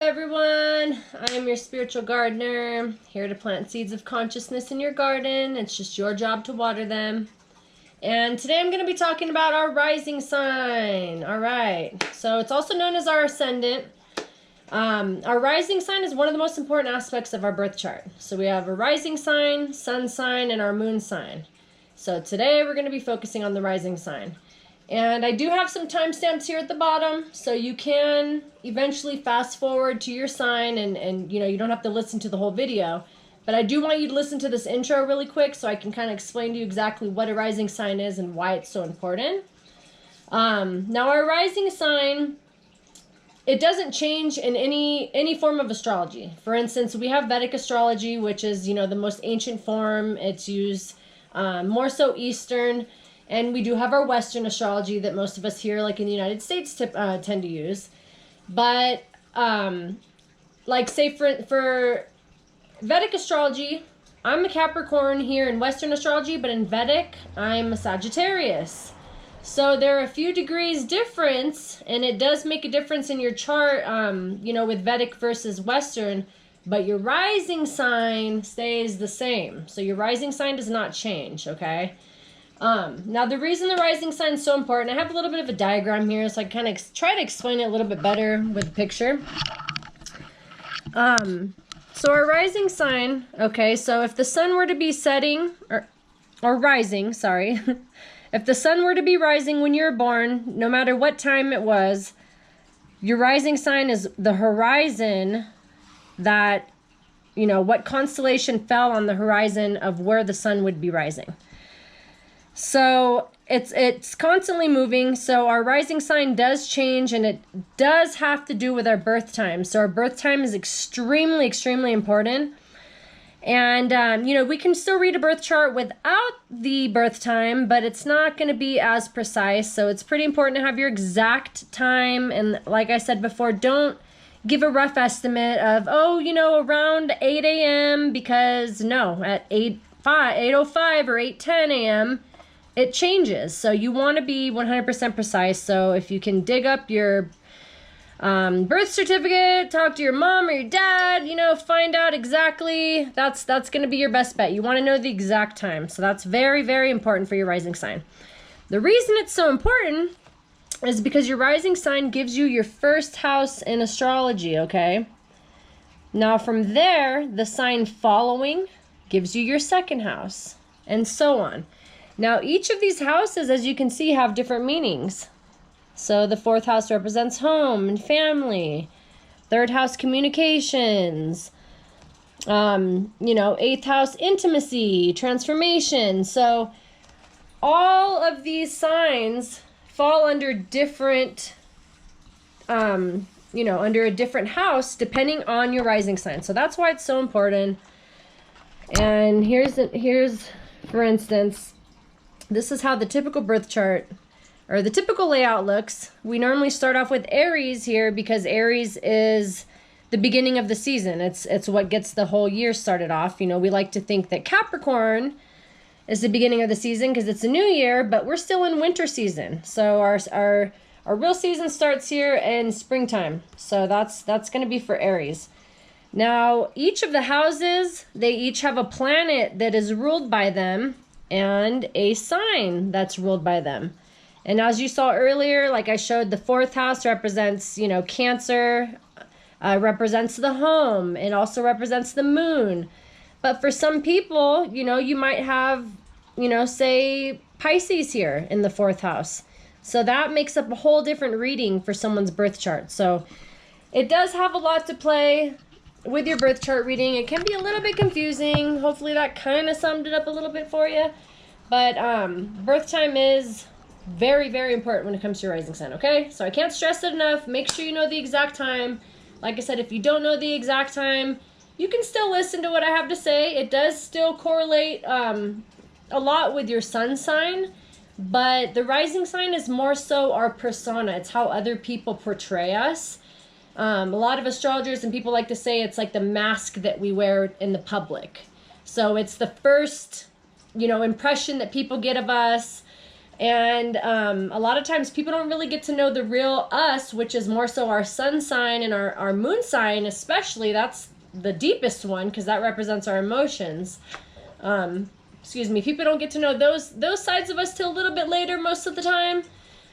Everyone, I'm your spiritual gardener, here to plant seeds of consciousness in your garden. It's just your job to water them. And today I'm going to be talking about our rising sign. All right, so it's also known as our ascendant. Our rising sign is one of the most important aspects of our birth chart. So we have a rising sign, sun sign, and our moon sign. So today we're going to be focusing on the rising sign. And I do have some timestamps here at the bottom, so you can eventually fast forward to your sign and you know, you don't have to listen to the whole video. But I do want you to listen to this intro really quick so I can kind of explain to you exactly what a rising sign is and why it's so important. Now our rising sign, it doesn't change in any form of astrology. For instance, we have Vedic astrology, which is, you know, the most ancient form. It's used more so Eastern. And we do have our Western astrology that most of us here, like in the United States, tend to use. But, like, say for Vedic astrology, I'm a Capricorn here in Western astrology, but in Vedic, I'm a Sagittarius. So there are a few degrees difference, and it does make a difference in your chart, you know, with Vedic versus Western, but your rising sign stays the same. So your rising sign does not change, okay? Now the reason the rising sign is so important, I have a little bit of a diagram here, so I kind of try to explain it a little bit better with a picture. So our rising sign, okay, so if the sun were to be setting, or rising, sorry, if the sun were to be rising when you were born, no matter what time it was, your rising sign is the horizon that, you know, what constellation fell on the horizon of where the sun would be rising. So it's constantly moving. So our rising sign does change, and it does have to do with our birth time. So our birth time is extremely, extremely important. And, you know, we can still read a birth chart without the birth time, but it's not going to be as precise. So it's pretty important to have your exact time. And like I said before, don't give a rough estimate of, oh, you know, around 8 a.m. because no, at 8:05 or 8:10 a.m., it changes. So you want to be 100% precise. So if you can dig up your birth certificate, talk to your mom or your dad, you know, find out exactly, that's going to be your best bet. You want to know the exact time. So that's very, very important for your rising sign. The reason it's so important is because your rising sign gives you your first house in astrology, okay? Now from there, the sign following gives you your second house, and so on. Now, each of these houses, as you can see, have different meanings. So the fourth house represents home and family. Third house, communications. You know, eighth house, intimacy, transformation. So all of these signs fall under different, you know, under a different house depending on your rising sign. So that's why it's so important. And here's for instance, this is how the typical birth chart or the typical layout looks. We normally start off with Aries here because Aries is the beginning of the season. It's what gets the whole year started off. You know, we like to think that Capricorn is the beginning of the season because it's a new year, but we're still in winter season. So our real season starts here in springtime. So that's going to be for Aries. Now, each of the houses, they each have a planet that is ruled by them and a sign that's ruled by them. And as you saw earlier, like I showed, the fourth house represents, you know, Cancer, represents the home. It also represents the moon. But for some people, you know, you might have, you know, say Pisces here in the fourth house. So that makes up a whole different reading for someone's birth chart. So it does have a lot to play with your birth chart reading. It can be a little bit confusing. Hopefully that kind of summed it up a little bit for you. But birth time is very, very important when it comes to your rising sign, okay? So I can't stress it enough. Make sure you know the exact time. Like I said, if you don't know the exact time, you can still listen to what I have to say. It does still correlate a lot with your sun sign, but the rising sign is more so our persona. It's how other people portray us. A lot of astrologers and people like to say it's like the mask that we wear in the public. So it's the first, you know, impression that people get of us. And a lot of times people don't really get to know the real us, which is more so our sun sign and our moon sign especially. That's the deepest one because that represents our emotions. Excuse me. People don't get to know those sides of us till a little bit later most of the time.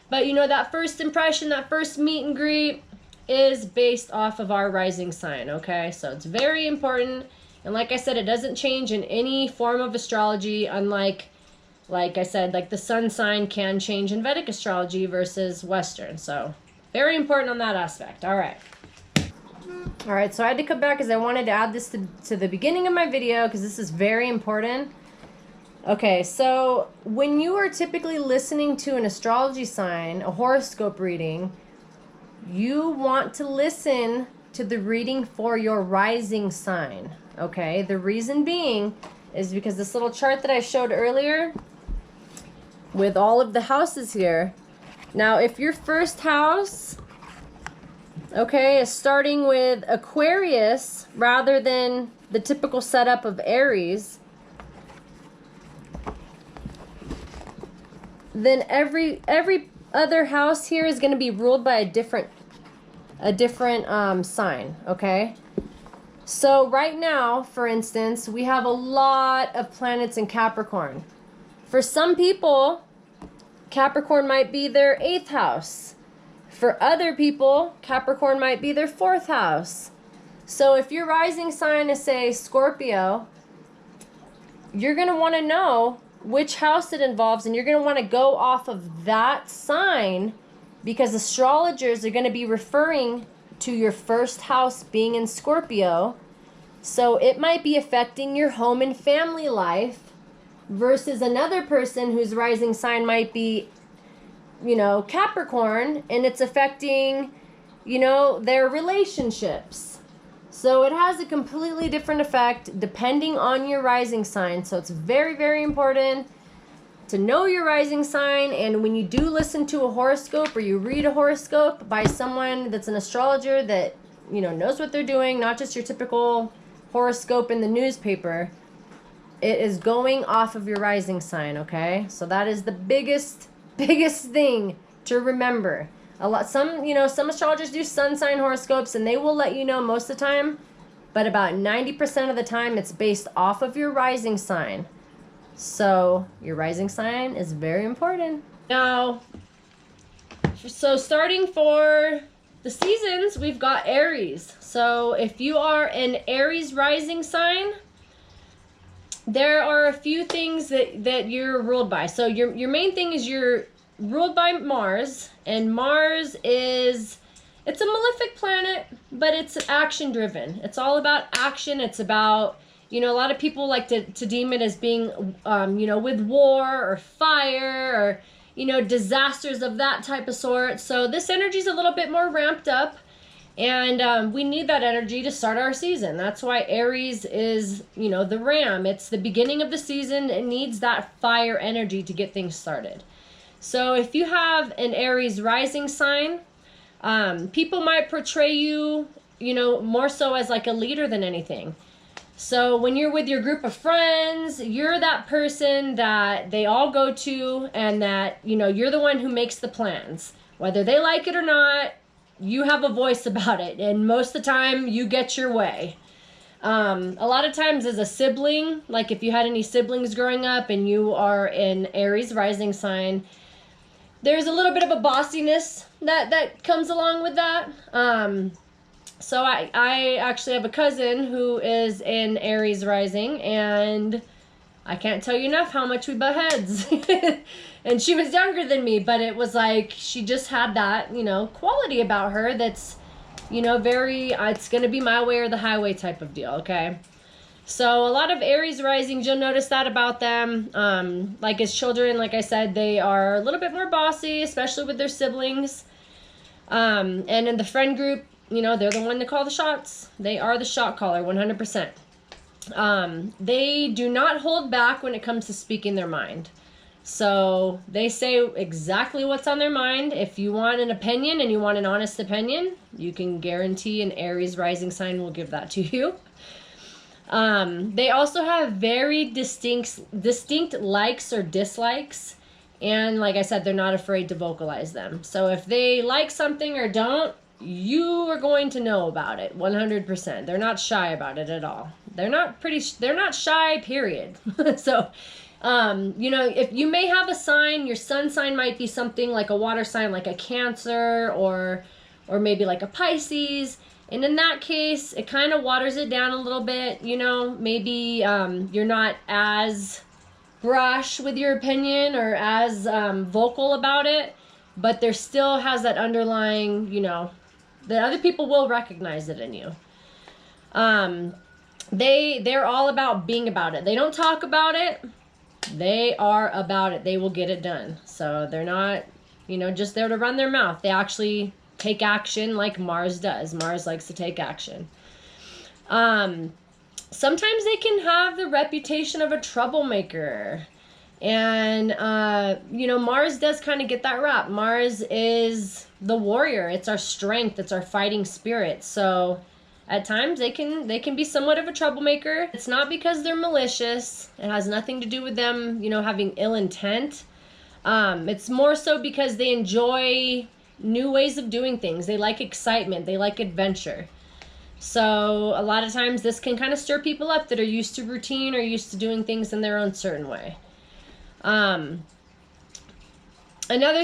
But you know, that first impression, that first meet and greet is based off of our rising sign, okay? So it's very important. And like I said, it doesn't change in any form of astrology, unlike, like I said, like the sun sign can change in Vedic astrology versus Western. So very important on that aspect. All right. All right, so I had to come back because I wanted to add this to the beginning of my video because this is very important. Okay, so when you are typically listening to an astrology sign, a horoscope reading, you want to listen to the reading for your rising sign, okay? The reason being is because this little chart that I showed earlier with all of the houses here. Now, if your first house, okay, is starting with Aquarius rather than the typical setup of Aries, then every other house here is going to be ruled by a different sign, okay? So right now, for instance, we have a lot of planets in Capricorn. For some people, Capricorn might be their 8th house. For other people, Capricorn might be their 4th house. So if your rising sign is, say, Scorpio, you're going to want to know which house it involves, and you're going to want to go off of that sign because astrologers are going to be referring to your first house being in Scorpio. So it might be affecting your home and family life versus another person whose rising sign might be, you know, Capricorn, and it's affecting, you know, their relationships. So it has a completely different effect depending on your rising sign. So it's very, very important to know your rising sign. And when you do listen to a horoscope or you read a horoscope by someone that's an astrologer that, you know, knows what they're doing, not just your typical horoscope in the newspaper, it is going off of your rising sign, okay? So that is the biggest thing to remember. Some astrologers do sun sign horoscopes and they will let you know most of the time, but about 90% of the time it's based off of your rising sign. So your rising sign is very important. Now, so starting for the seasons, we've got Aries. So if you are an Aries rising sign, there are a few things that you're ruled by. So your main thing is you're ruled by Mars, and Mars it's a malefic planet, but it's action driven. It's all about action. It's about, you know, a lot of people like to deem it as being, you know, with war or fire or, you know, disasters of that type of sort. So this energy is a little bit more ramped up, and we need that energy to start our season. That's why Aries is, you know, the ram. It's the beginning of the season. It needs that fire energy to get things started. So if you have an Aries rising sign, people might portray you, you know, more so as like a leader than anything. So when you're with your group of friends, you're that person that they all go to, and that, you know, you're the one who makes the plans. Whether they like it or not, you have a voice about it, and most of the time you get your way. A lot of times as a sibling, like if you had any siblings growing up and you are an Aries rising sign, there's a little bit of a bossiness that comes along with that. So I actually have a cousin who is in Aries rising, and I can't tell you enough how much we butt heads. And she was younger than me, but it was like she just had that, you know, quality about her that's, you know, very, it's going to be my way or the highway type of deal, okay? So a lot of Aries risings, you'll notice that about them. Like as children, like I said, they are a little bit more bossy, especially with their siblings. And in the friend group, you know, they're the one to call the shots. They are the shot caller, 100%. They do not hold back when it comes to speaking their mind. So they say exactly what's on their mind. If you want an opinion and you want an honest opinion, you can guarantee an Aries rising sign will give that to you. They also have very distinct likes or dislikes And like I said, they're not afraid to vocalize them. So if they like something or don't, you are going to know about it 100%. They're not shy about it at all. They're not shy, period. So, you know, if you may have a sign, your sun sign might be something like a water sign, like a Cancer or maybe like a Pisces. And in that case, it kind of waters it down a little bit, you know, maybe you're not as brash with your opinion or as vocal about it, but there still has that underlying, you know, that other people will recognize it in you. They're all about being about it. They don't talk about it. They are about it. They will get it done. So they're not, you know, just there to run their mouth. They actually take action like Mars does. Mars likes to take action. Sometimes they can have the reputation of a troublemaker. And, you know, Mars does kind of get that rap. Mars is the warrior. It's our strength. It's our fighting spirit. So at times they can be somewhat of a troublemaker. It's not because they're malicious. It has nothing to do with them, you know, having ill intent. It's more so because they enjoy new ways of doing things. They like excitement. They like adventure. So a lot of times this can kind of stir people up that are used to routine or used to doing things in their own certain way. Another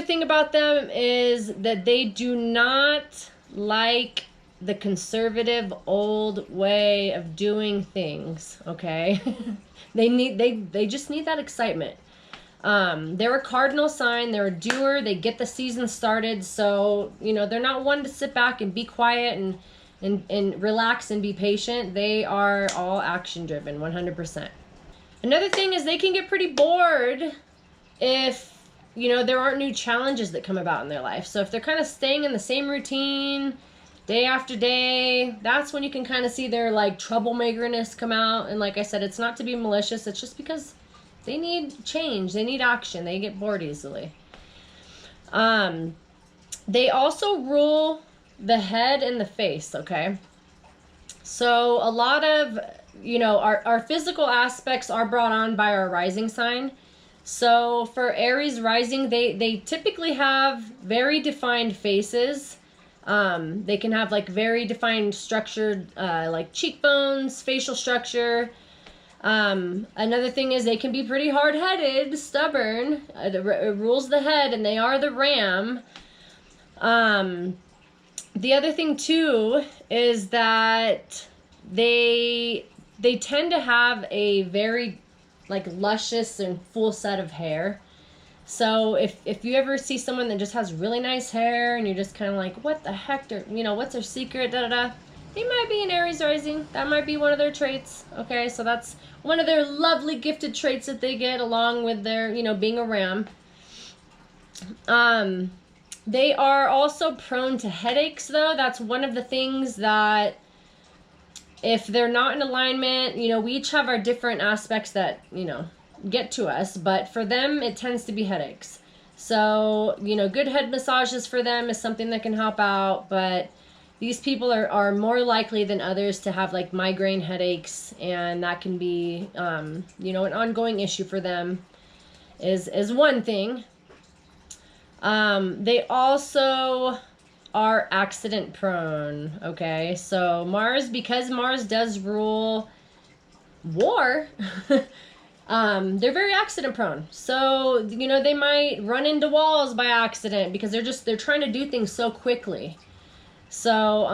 thing about them is that they do not like the conservative old way of doing things, okay? they just need that excitement. They're a cardinal sign, they're a doer, they get the season started, so, you know, they're not one to sit back and be quiet and relax and be patient. They are all action driven, 100%. Another thing is they can get pretty bored if, you know, there aren't new challenges that come about in their life. So if they're kind of staying in the same routine day after day, that's when you can kind of see their like troublemakerness come out. And like I said, it's not to be malicious. It's just because they need change. They need action. They get bored easily. They also rule the head and the face, okay? So a lot of, you know, our physical aspects are brought on by our rising sign. So for Aries rising, they typically have very defined faces. They can have like very defined structured like cheekbones, facial structure. Another thing is they can be pretty hard-headed, stubborn. It rules the head, and they are the ram. The other thing too is that they tend to have a very like luscious and full set of hair. So if you ever see someone that just has really nice hair and you're just kind of like, what the heck, you know, what's their secret, da da da, they might be an Aries rising. That might be one of their traits. Okay, so that's one of their lovely gifted traits that they get along with their, you know, being a ram. They are also prone to headaches, though. That's one of the things that if they're not in alignment, you know, we each have our different aspects that, you know, get to us. But for them, it tends to be headaches. So, you know, good head massages for them is something that can help out. But these people are more likely than others to have like migraine headaches. And that can be, you know, an ongoing issue for them is one thing. They also are accident prone, okay? So because Mars does rule war, they're very accident prone. So, you know, they might run into walls by accident because they're trying to do things so quickly. So,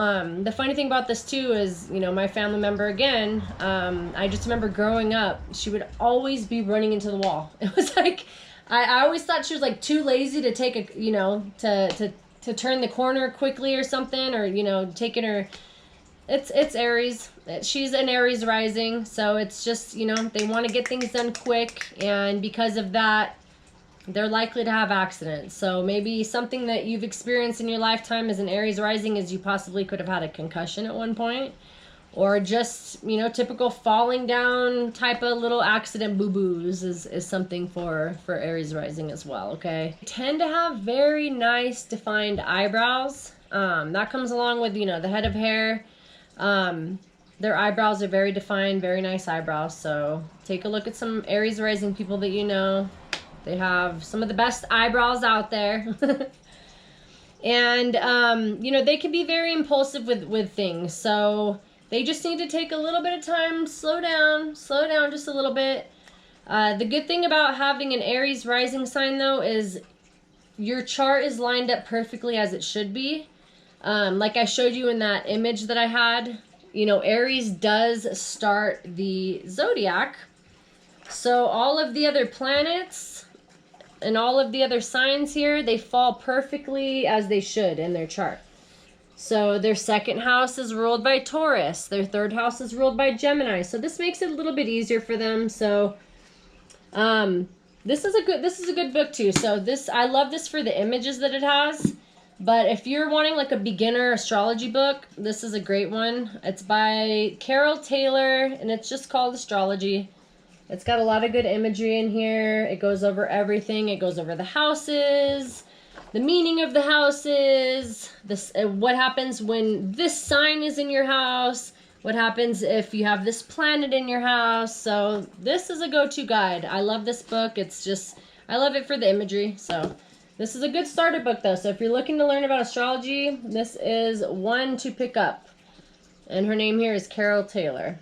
the funny thing about this too is, you know, my family member again, I just remember growing up, she would always be running into the wall. It was like, I always thought she was like too lazy to take a, you know, to turn the corner quickly or something, or, you know, taking her, it's Aries. She's an Aries rising. So it's just, you know, they want to get things done quick. And because of that, they're likely to have accidents. So maybe something that you've experienced in your lifetime as an Aries rising is you possibly could have had a concussion at one point. Or just, you know, typical falling down type of little accident boo-boos is something for Aries rising as well, okay? They tend to have very nice defined eyebrows. That comes along with, you know, the head of hair. Their eyebrows are very defined, very nice eyebrows. So take a look at some Aries rising people that you know. They have some of the best eyebrows out there. And, you know, they can be very impulsive with things. So they just need to take a little bit of time, slow down just a little bit. The good thing about having an Aries rising sign, though, is your chart is lined up perfectly as it should be. Like I showed you in that image that I had, you know, Aries does start the zodiac. So all of the other planets and all of the other signs here, they fall perfectly as they should in their chart. So their second house is ruled by Taurus. Their third house is ruled by Gemini. So this makes it a little bit easier for them. So this is a good book too. So I love this for the images that it has. But if you're wanting like a beginner astrology book, this is a great one. It's by Carol Taylor, and it's just called Astrology. It's got a lot of good imagery in here. It goes over everything. It goes over the houses, the meaning of the houses, what happens when this sign is in your house, what happens if you have this planet in your house. So this is a go-to guide. I love this book. I love it for the imagery. So this is a good starter book, though. So if you're looking to learn about astrology, this is one to pick up. And her name here is Carol Taylor.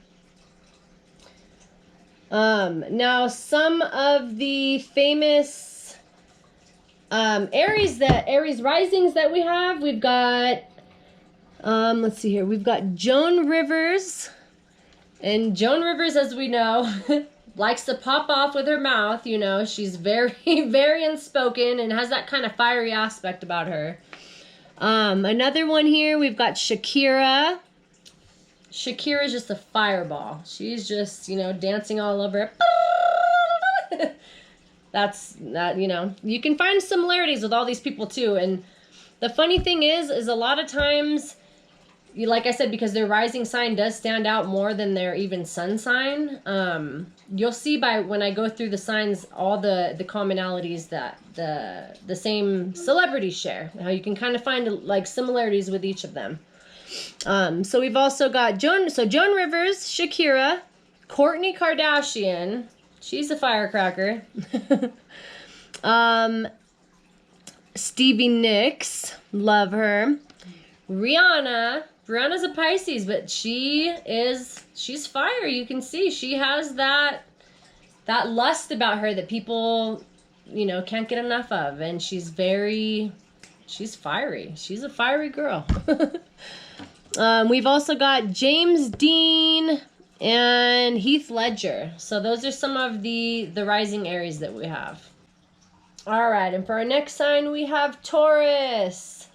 Now, some of the famous Aries risings that we have, we've got, let's see here, we've got Joan Rivers. And Joan Rivers, as we know, likes to pop off with her mouth, you know. She's very, very unspoken and has that kind of fiery aspect about her. Another one here, we've got Shakira. Shakira's just a fireball. She's just, you know, dancing all over. That, you know, you can find similarities with all these people too. And the funny thing is a lot of times, like I said, because their rising sign does stand out more than their even sun sign, you'll see when I go through the signs, all the commonalities that the same celebrities share. How you can kind of find like similarities with each of them. So we've also got Joan Rivers, Shakira, Kourtney Kardashian. She's a firecracker. Stevie Nicks, love her. Rihanna's a Pisces, but she's fire. You can see she has that lust about her that people, you know, can't get enough of, and she's fiery. She's a fiery girl. We've also got James Dean and Heath Ledger. So those are some of the rising Aries that we have. All right, and for our next sign, we have Taurus.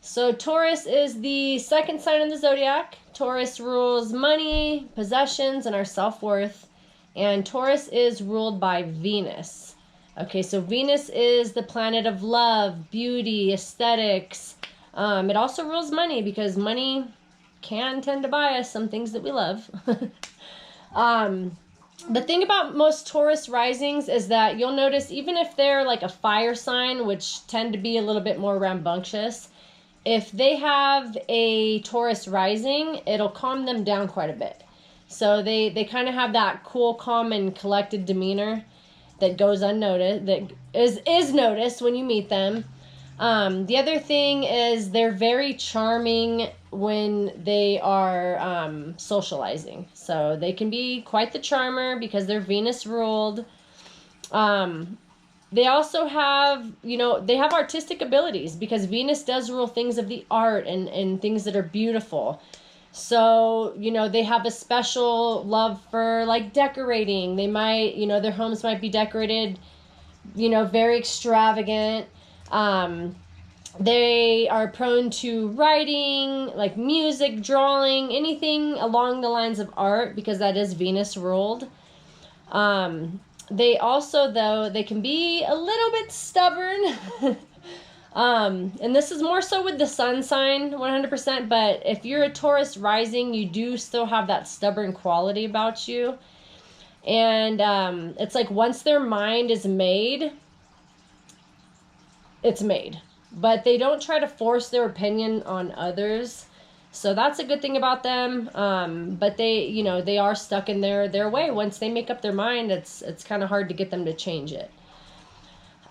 So Taurus is the second sign in the zodiac. Taurus rules money, possessions, and our self-worth. And Taurus is ruled by Venus. Okay, so Venus is the planet of love, beauty, aesthetics. It also rules money because money can tend to buy us some things that we love. The thing about most Taurus risings is that you'll notice even if they're like a fire sign, which tend to be a little bit more rambunctious, if they have a Taurus rising, it'll calm them down quite a bit. So they kind of have that cool, calm, and collected demeanor that goes unnoticed, that is noticed when you meet them. The other thing is they're very charming when they are socializing. So they can be quite the charmer because they're Venus ruled. They also have, you know, they have artistic abilities because Venus does rule things of the art and things that are beautiful. So, you know, they have a special love for like decorating. They might, you know, their homes might be decorated, you know, very extravagant. They are prone to writing, like music, drawing, anything along the lines of art because that is Venus ruled. They also, though, they can be a little bit stubborn. And this is more so with the sun sign, 100%. But if you're a Taurus rising, you do still have that stubborn quality about you. And it's like once their mind is made, it's made. But they don't try to force their opinion on others. So that's a good thing about them. But they, you know, they are stuck in their way. Once they make up their mind, it's kind of hard to get them to change it.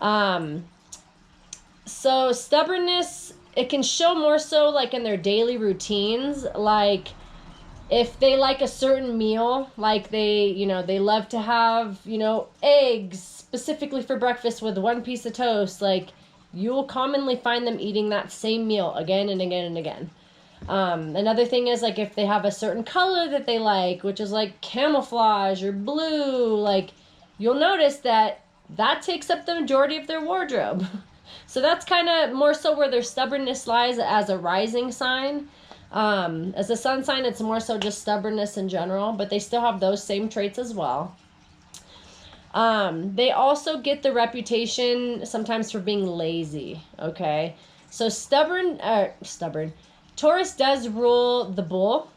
So stubbornness, it can show more so like in their daily routines, like if they like a certain meal, like they love to have, eggs specifically for breakfast with one piece of toast, like you will commonly find them eating that same meal again and again and again. Another thing is like if they have a certain color that they like, which is like camouflage or blue, like you'll notice that takes up the majority of their wardrobe. So that's kind of more so where their stubbornness lies as a rising sign. As a sun sign, it's more so just stubbornness in general, but they still have those same traits as well. They also get the reputation sometimes for being lazy, okay? So stubborn, Taurus does rule the bull,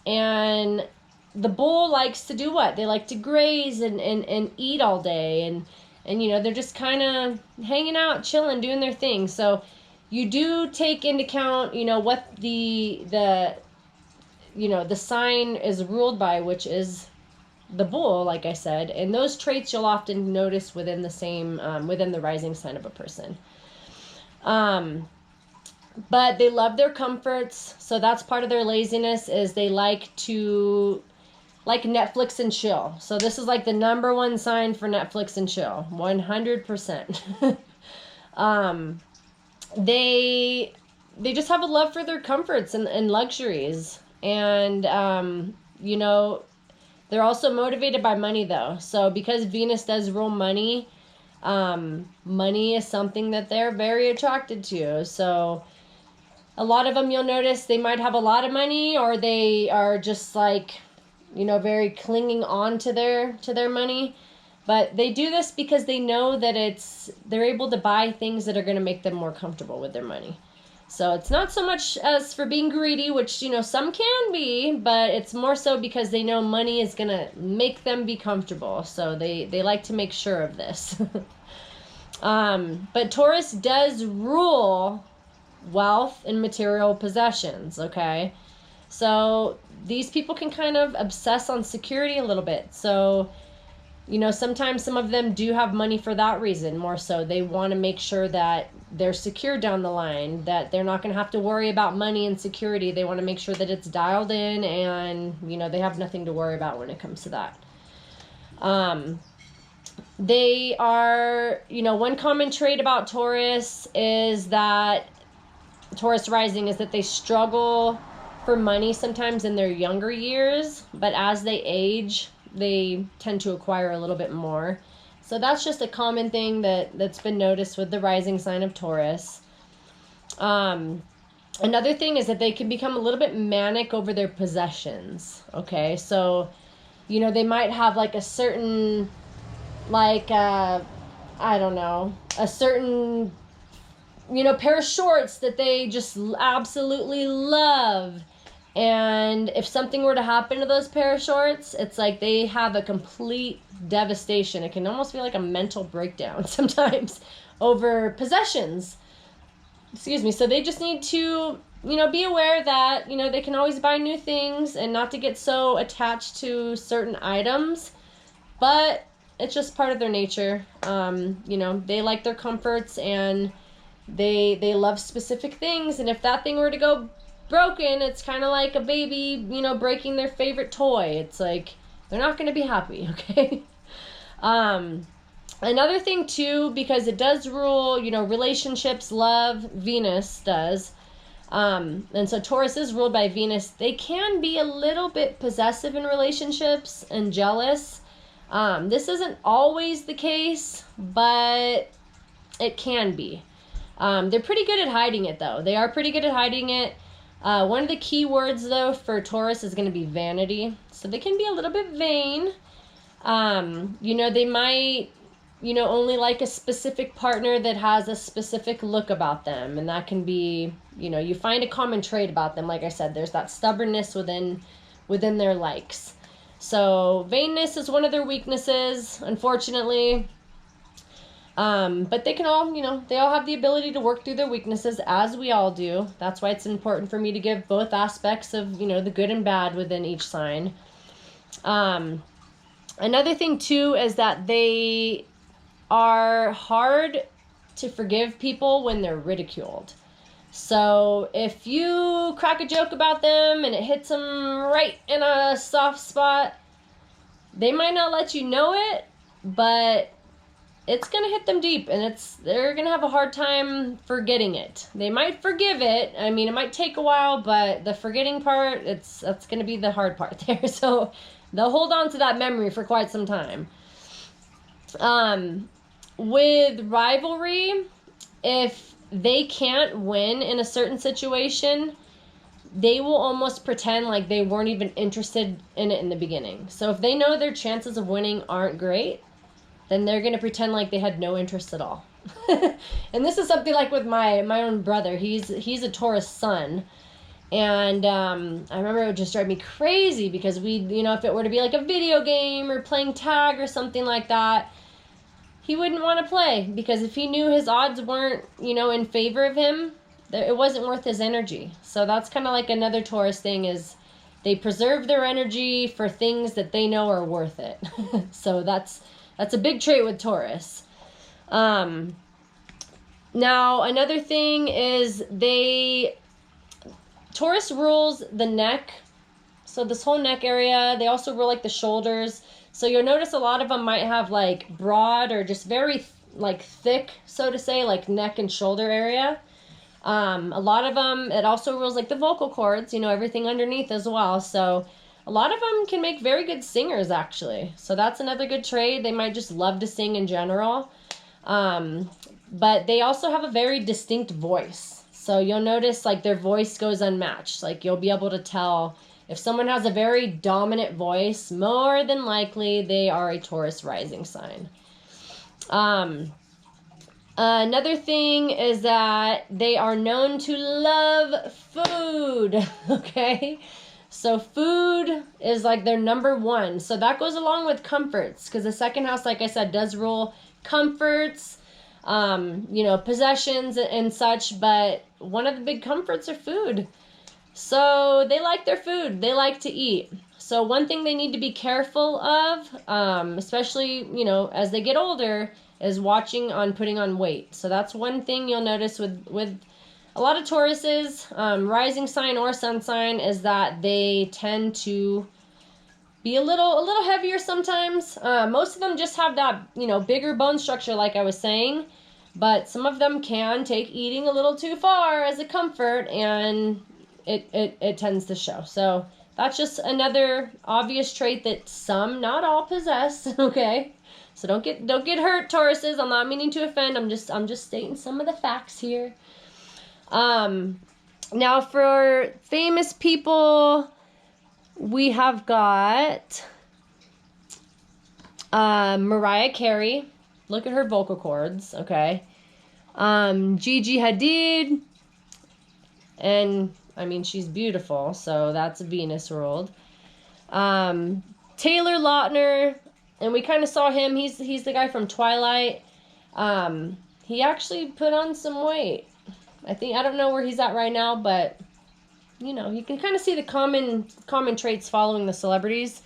and the bull likes to do what? They like to graze and eat all day, and they're just kind of hanging out, chilling, doing their thing. So you do take into account, what the sign is ruled by, which is the bull, like I said, and those traits you'll often notice within the same, within the rising sign of a person. But they love their comforts, so that's part of their laziness, is they like Netflix and chill. So this is like the number one sign for Netflix and chill, 100%. They just have a love for their comforts and luxuries, and they're also motivated by money though. So because Venus does rule money, money is something that they're very attracted to. So a lot of them, you'll notice they might have a lot of money, or they are just like, very clinging on to their money. But they do this because they know that they're able to buy things that are going to make them more comfortable with their money. So it's not so much as for being greedy, which, some can be, but it's more so because they know money is going to make them be comfortable. So they like to make sure of this. But Taurus does rule wealth and material possessions, okay? So these people can kind of obsess on security a little bit. So, sometimes some of them do have money for that reason more so. They want to make sure that they're secure down the line, that they're not going to have to worry about money and security. They want to make sure that it's dialed in, and, they have nothing to worry about when it comes to that. They are, one common trait about Taurus is that Taurus rising is that they struggle for money sometimes in their younger years, but as they age, they tend to acquire a little bit more. So that's just a common thing that's been noticed with the rising sign of Taurus. Another thing is that they can become a little bit manic over their possessions, okay? So, they might have like a certain, a certain pair of shorts that they just absolutely love. And if something were to happen to those pair of shorts, it's like they have a complete devastation. It can almost be like a mental breakdown sometimes over possessions. Excuse me. So they just need to, be aware that, they can always buy new things and not to get so attached to certain items. But it's just part of their nature. They like their comforts, and they love specific things, and if that thing were to go broken, it's kind of like a baby, breaking their favorite toy. It's like they're not going to be happy, okay? Another thing too, because it does rule, relationships, love, Venus does. And so Taurus is ruled by Venus. They can be a little bit possessive in relationships and jealous. This isn't always the case, but it can be. They're pretty good at hiding it, though. They are pretty good at hiding it. One of the key words, though, for Taurus is going to be vanity. So they can be a little bit vain. They might, only like a specific partner that has a specific look about them. And that can be, you find a common trait about them. Like I said, there's that stubbornness within their likes. So vainness is one of their weaknesses, unfortunately. But they can all, they all have the ability to work through their weaknesses, as we all do. That's why it's important for me to give both aspects of, the good and bad within each sign. Another thing, too, is that they are hard to forgive people when they're ridiculed. So if you crack a joke about them and it hits them right in a soft spot, they might not let you know it, but it's going to hit them deep, and they're going to have a hard time forgetting it. They might forgive it. I mean, it might take a while, but the forgetting part, that's going to be the hard part there. So they'll hold on to that memory for quite some time. With rivalry, if they can't win in a certain situation, they will almost pretend like they weren't even interested in it in the beginning. So if they know their chances of winning aren't great, then they're going to pretend like they had no interest at all. And this is something like with my own brother. He's a Taurus sun. And I remember it would just drive me crazy because if it were to be like a video game or playing tag or something like that, he wouldn't want to play, because if he knew his odds weren't, in favor of him, it wasn't worth his energy. So that's kind of like another Taurus thing, is they preserve their energy for things that they know are worth it. So that's a big trait with Taurus. Now, another thing is Taurus rules the neck. So this whole neck area. They also rule like the shoulders. So you'll notice a lot of them might have like broad or just very like thick, so to say, like neck and shoulder area. A lot of them, it also rules like the vocal cords, everything underneath as well. So a lot of them can make very good singers, actually. So that's another good trait. They might just love to sing in general. But they also have a very distinct voice. So you'll notice like their voice goes unmatched. Like you'll be able to tell if someone has a very dominant voice, more than likely they are a Taurus rising sign. Another thing is that they are known to love food. Okay? So food is like their number one. So that goes along with comforts, because the second house, like I said, does rule comforts, possessions and such. But one of the big comforts are food. So they like their food. They like to eat. So one thing they need to be careful of, especially, as they get older, is watching on putting on weight. So that's one thing you'll notice with a lot of Tauruses, rising sign or sun sign, is that they tend to be a little heavier sometimes. Most of them just have that, bigger bone structure, like I was saying. But some of them can take eating a little too far as a comfort, and it tends to show. So that's just another obvious trait that some, not all, possess. Okay, so don't get hurt, Tauruses. I'm not meaning to offend. I'm just stating some of the facts here. Now for famous people, we have got Mariah Carey. Look at her vocal cords. Okay, Gigi Hadid, and I mean, she's beautiful, so that's Venus ruled. Taylor Lautner, and we kind of saw him. He's the guy from Twilight. He actually put on some weight. I don't know where he's at right now, but you can kind of see the common traits following the celebrities.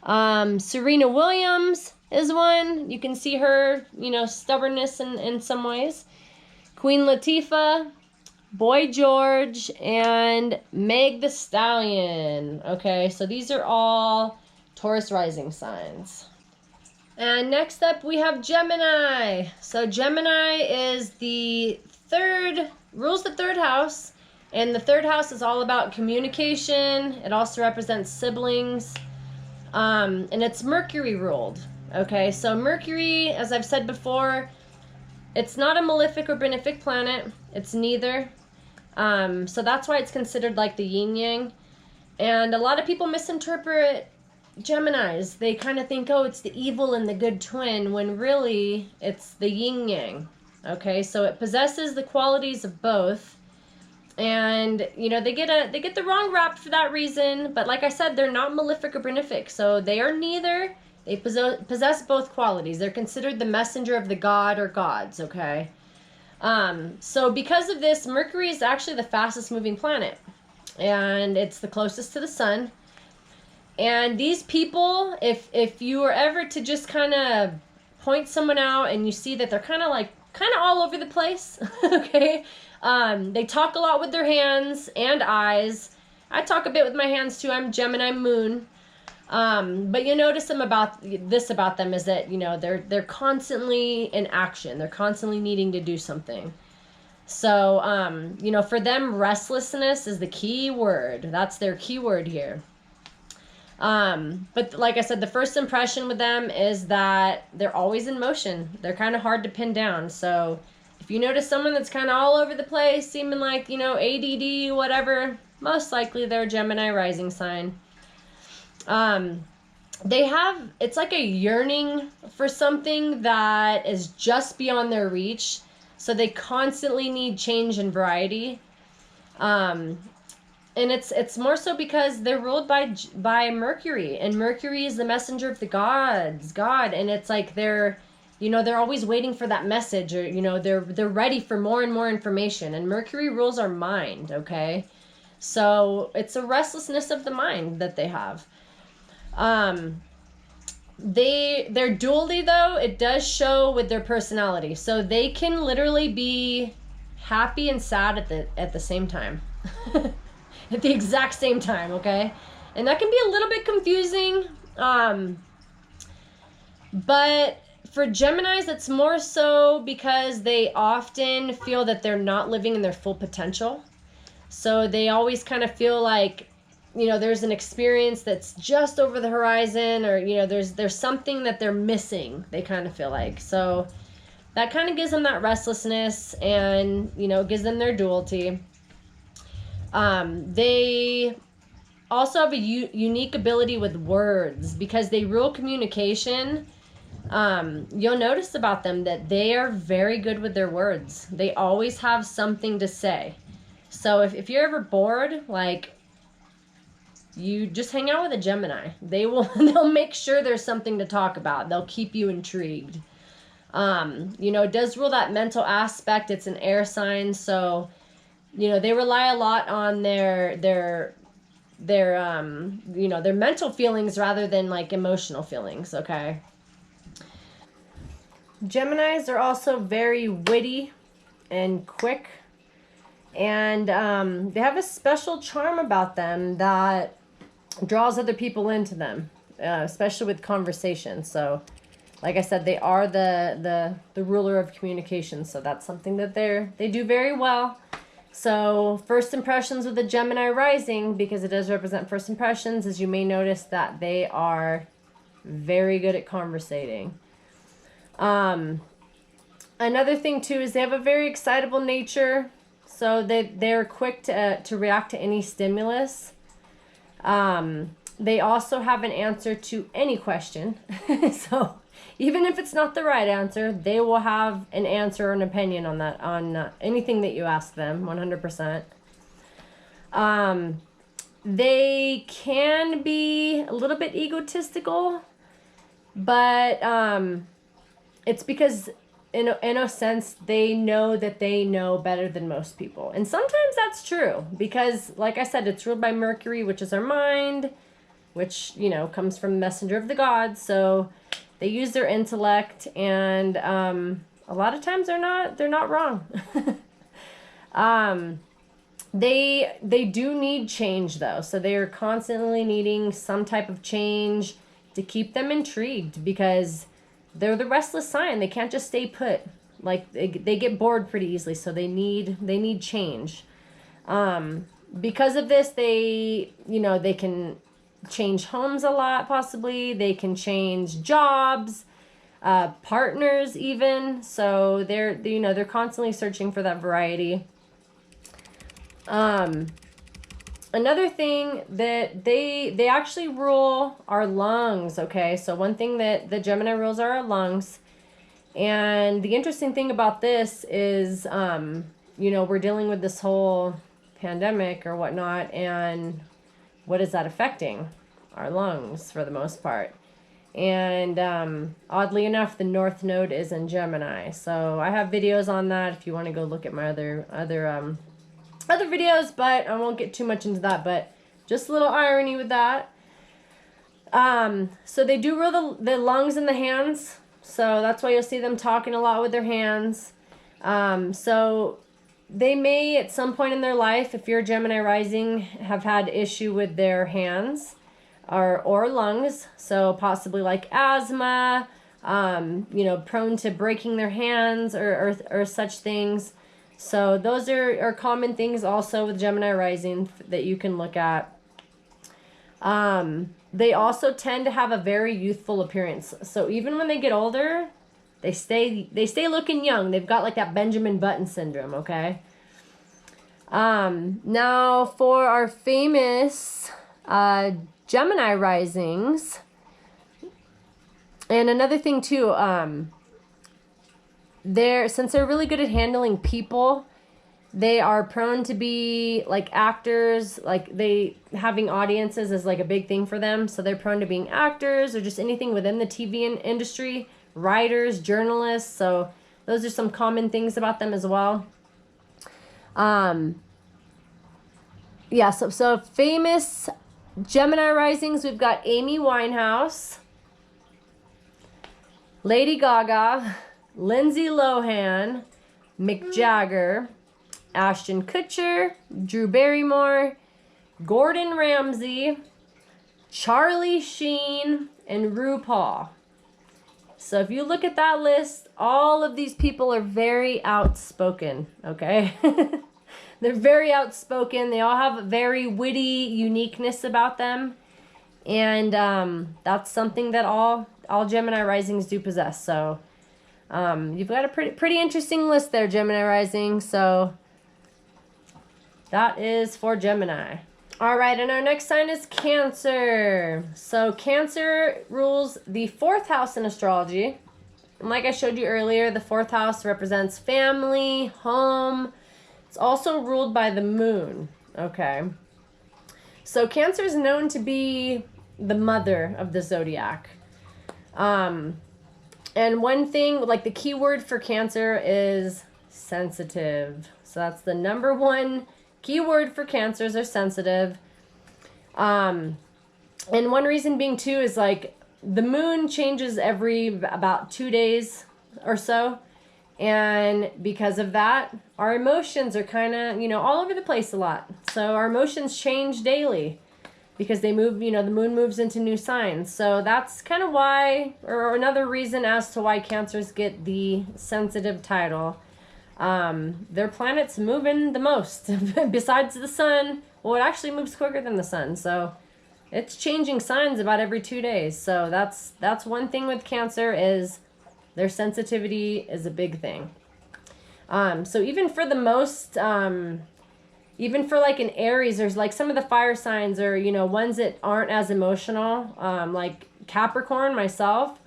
Serena Williams is one. You can see her, stubbornness in some ways. Queen Latifah, Boy George, and Meg the Stallion. Okay, so these are all Taurus rising signs. And next up we have Gemini. So Gemini is rules the third house, and the third house is all about communication. It also represents siblings, and it's Mercury ruled. Okay, so Mercury, as I've said before, it's not a malefic or benefic planet. It's neither. So that's why it's considered like the yin yang. And a lot of people misinterpret Geminis. They kind of think, oh, it's the evil and the good twin, when really it's the yin yang. Okay, so it possesses the qualities of both. And, they get the wrong rap for that reason. But like I said, they're not malefic or benefic. So they are neither. They possess both qualities. They're considered the messenger of the god or gods, okay? So because of this, Mercury is actually the fastest moving planet. And it's the closest to the sun. And these people, if you were ever to just kind of point someone out and you see that they're kind of all over the place, okay? They talk a lot with their hands and eyes. I talk a bit with my hands too. I'm Gemini moon. But you notice about them is that, you know, they're constantly in action. They're constantly needing to do something. So, you know, for them, restlessness is the key word. That's their key word here. But like I said, the first impression with them is that they're always in motion. They're kind of hard to pin down. So if you notice someone that's kind of all over the place, seeming like, you know, ADD, whatever, most likely they're a Gemini rising sign. It's like a yearning for something that is just beyond their reach. So they constantly need change and variety. And it's more so because they're ruled by Mercury, and Mercury is the messenger of the gods, God. And it's like they're always waiting for that message, or, you know, they're ready for more and more information. And Mercury rules our mind, okay? So it's a restlessness of the mind that they have. Their duality, though, it does show with their personality. So they can literally be happy and sad at the same time. At the exact same time, okay? And that can be a little bit confusing. But for Geminis, it's more so because they often feel that they're not living in their full potential. So they always kind of feel like, you know, there's an experience that's just over the horizon, or, you know, there's something that they're missing, they kind of feel like. So that kind of gives them that restlessness, and, you know, gives them their duality. They also have a unique ability with words, because they rule communication. You'll notice about them that they are very good with their words. They always have something to say. So if you're ever bored, like, you just hang out with a Gemini. They'll make sure there's something to talk about. They'll keep you intrigued. You know, it does rule that mental aspect. It's an air sign, so, you know, they rely a lot on their you know, their mental feelings rather than like emotional feelings, okay? Geminis are also very witty and quick, and they have a special charm about them that draws other people into them, especially with conversation. So like I said, they are the ruler of communication, so that's something that they do very well. So first impressions with the Gemini rising, because it does represent first impressions, as you may notice that they are very good at conversating. Another thing too is they have a very excitable nature, so they're quick to react to any stimulus. They also have an answer to any question. So even if it's not the right answer, they will have an answer or an opinion on that, on anything that you ask them, 100%. They can be a little bit egotistical, but it's because in a sense, they know that they know better than most people. And sometimes that's true, because like I said, it's ruled by Mercury, which is our mind, which, you know, comes from the messenger of the gods. So they use their intellect, and a lot of times they're not wrong. They do need change, though. So they are constantly needing some type of change to keep them intrigued, because they're the restless sign. They can't just stay put. Like, they get bored pretty easily, so they need change. Because of this, they can change homes a lot, possibly. They can change jobs, partners even. So they're constantly searching for that variety. Another thing that they actually rule our lungs, okay? So one thing that the Gemini rules are our lungs. And the interesting thing about this is, we're dealing with this whole pandemic or whatnot, and what is that affecting? Our lungs, for the most part. And oddly enough, the North Node is in Gemini. So I have videos on that if you want to go look at my other videos, but I won't get too much into that. But just a little irony with that. So they do rule the lungs and the hands. So that's why you'll see them talking a lot with their hands. So they may, at some point in their life, if you're a Gemini rising, have had issue with their hands or lungs. So possibly like asthma, you know, prone to breaking their hands or such things. So those are common things also with Gemini rising that you can look at. They also tend to have a very youthful appearance. So even when they get older, they stay looking young. They've got like that Benjamin Button syndrome, okay? Now for our famous Gemini risings. And another thing too, since they're really good at handling people, they are prone to be like actors, like having audiences is like a big thing for them. So they're prone to being actors or just anything within the TV industry, writers, journalists. So those are some common things about them as well. Yeah, so famous Gemini risings, we've got Amy Winehouse, Lady Gaga, Lindsay Lohan, Mick Jagger, Ashton Kutcher, Drew Barrymore, Gordon Ramsay, Charlie Sheen, and RuPaul. So if you look at that list, all of these people are very outspoken, okay? They're very outspoken. They all have a very witty uniqueness about them. And that's something that all Gemini risings do possess. So you've got a pretty interesting list there, Gemini rising. So that is for Gemini. All right, and our next sign is Cancer. So Cancer rules the 4th house in astrology. And like I showed you earlier, the 4th house represents family, home. It's also ruled by the moon, okay? So Cancer is known to be the mother of the zodiac. And one thing, like the key word for Cancer is sensitive. So that's the number one key word for Cancers are sensitive. And one reason being too is like the moon changes every about 2 days or so. And because of that, our emotions are kind of, you know, all over the place a lot. So our emotions change daily because they move, you know, the moon moves into new signs. So that's kind of why, or another reason as to why Cancers get the sensitive title. Their planet's moving the most besides the sun. Well, it actually moves quicker than the sun. So it's changing signs about every 2 days. So that's one thing with Cancer is their sensitivity is a big thing. So even for the most, even for like an Aries, there's like some of the fire signs or, you know, ones that aren't as emotional, like Capricorn, myself,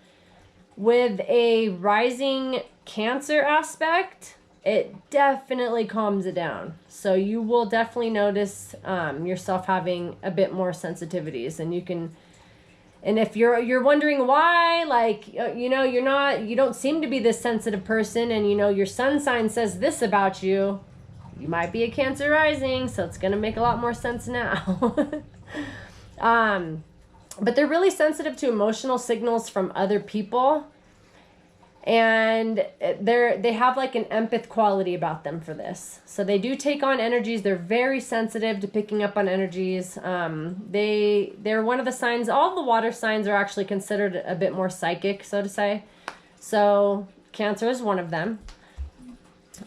with a rising Cancer aspect, it definitely calms it down. So you will definitely notice yourself having a bit more sensitivities, and you can. And if you're wondering why, like, you know, you don't seem to be this sensitive person, and, you know, your sun sign says this about you, you might be a Cancer rising, so it's going to make a lot more sense now. But they're really sensitive to emotional signals from other people. And they have like an empath quality about them for this. So they do take on energies. They're very sensitive to picking up on energies. They're one of the signs. All the water signs are actually considered a bit more psychic, so to say. So Cancer is one of them.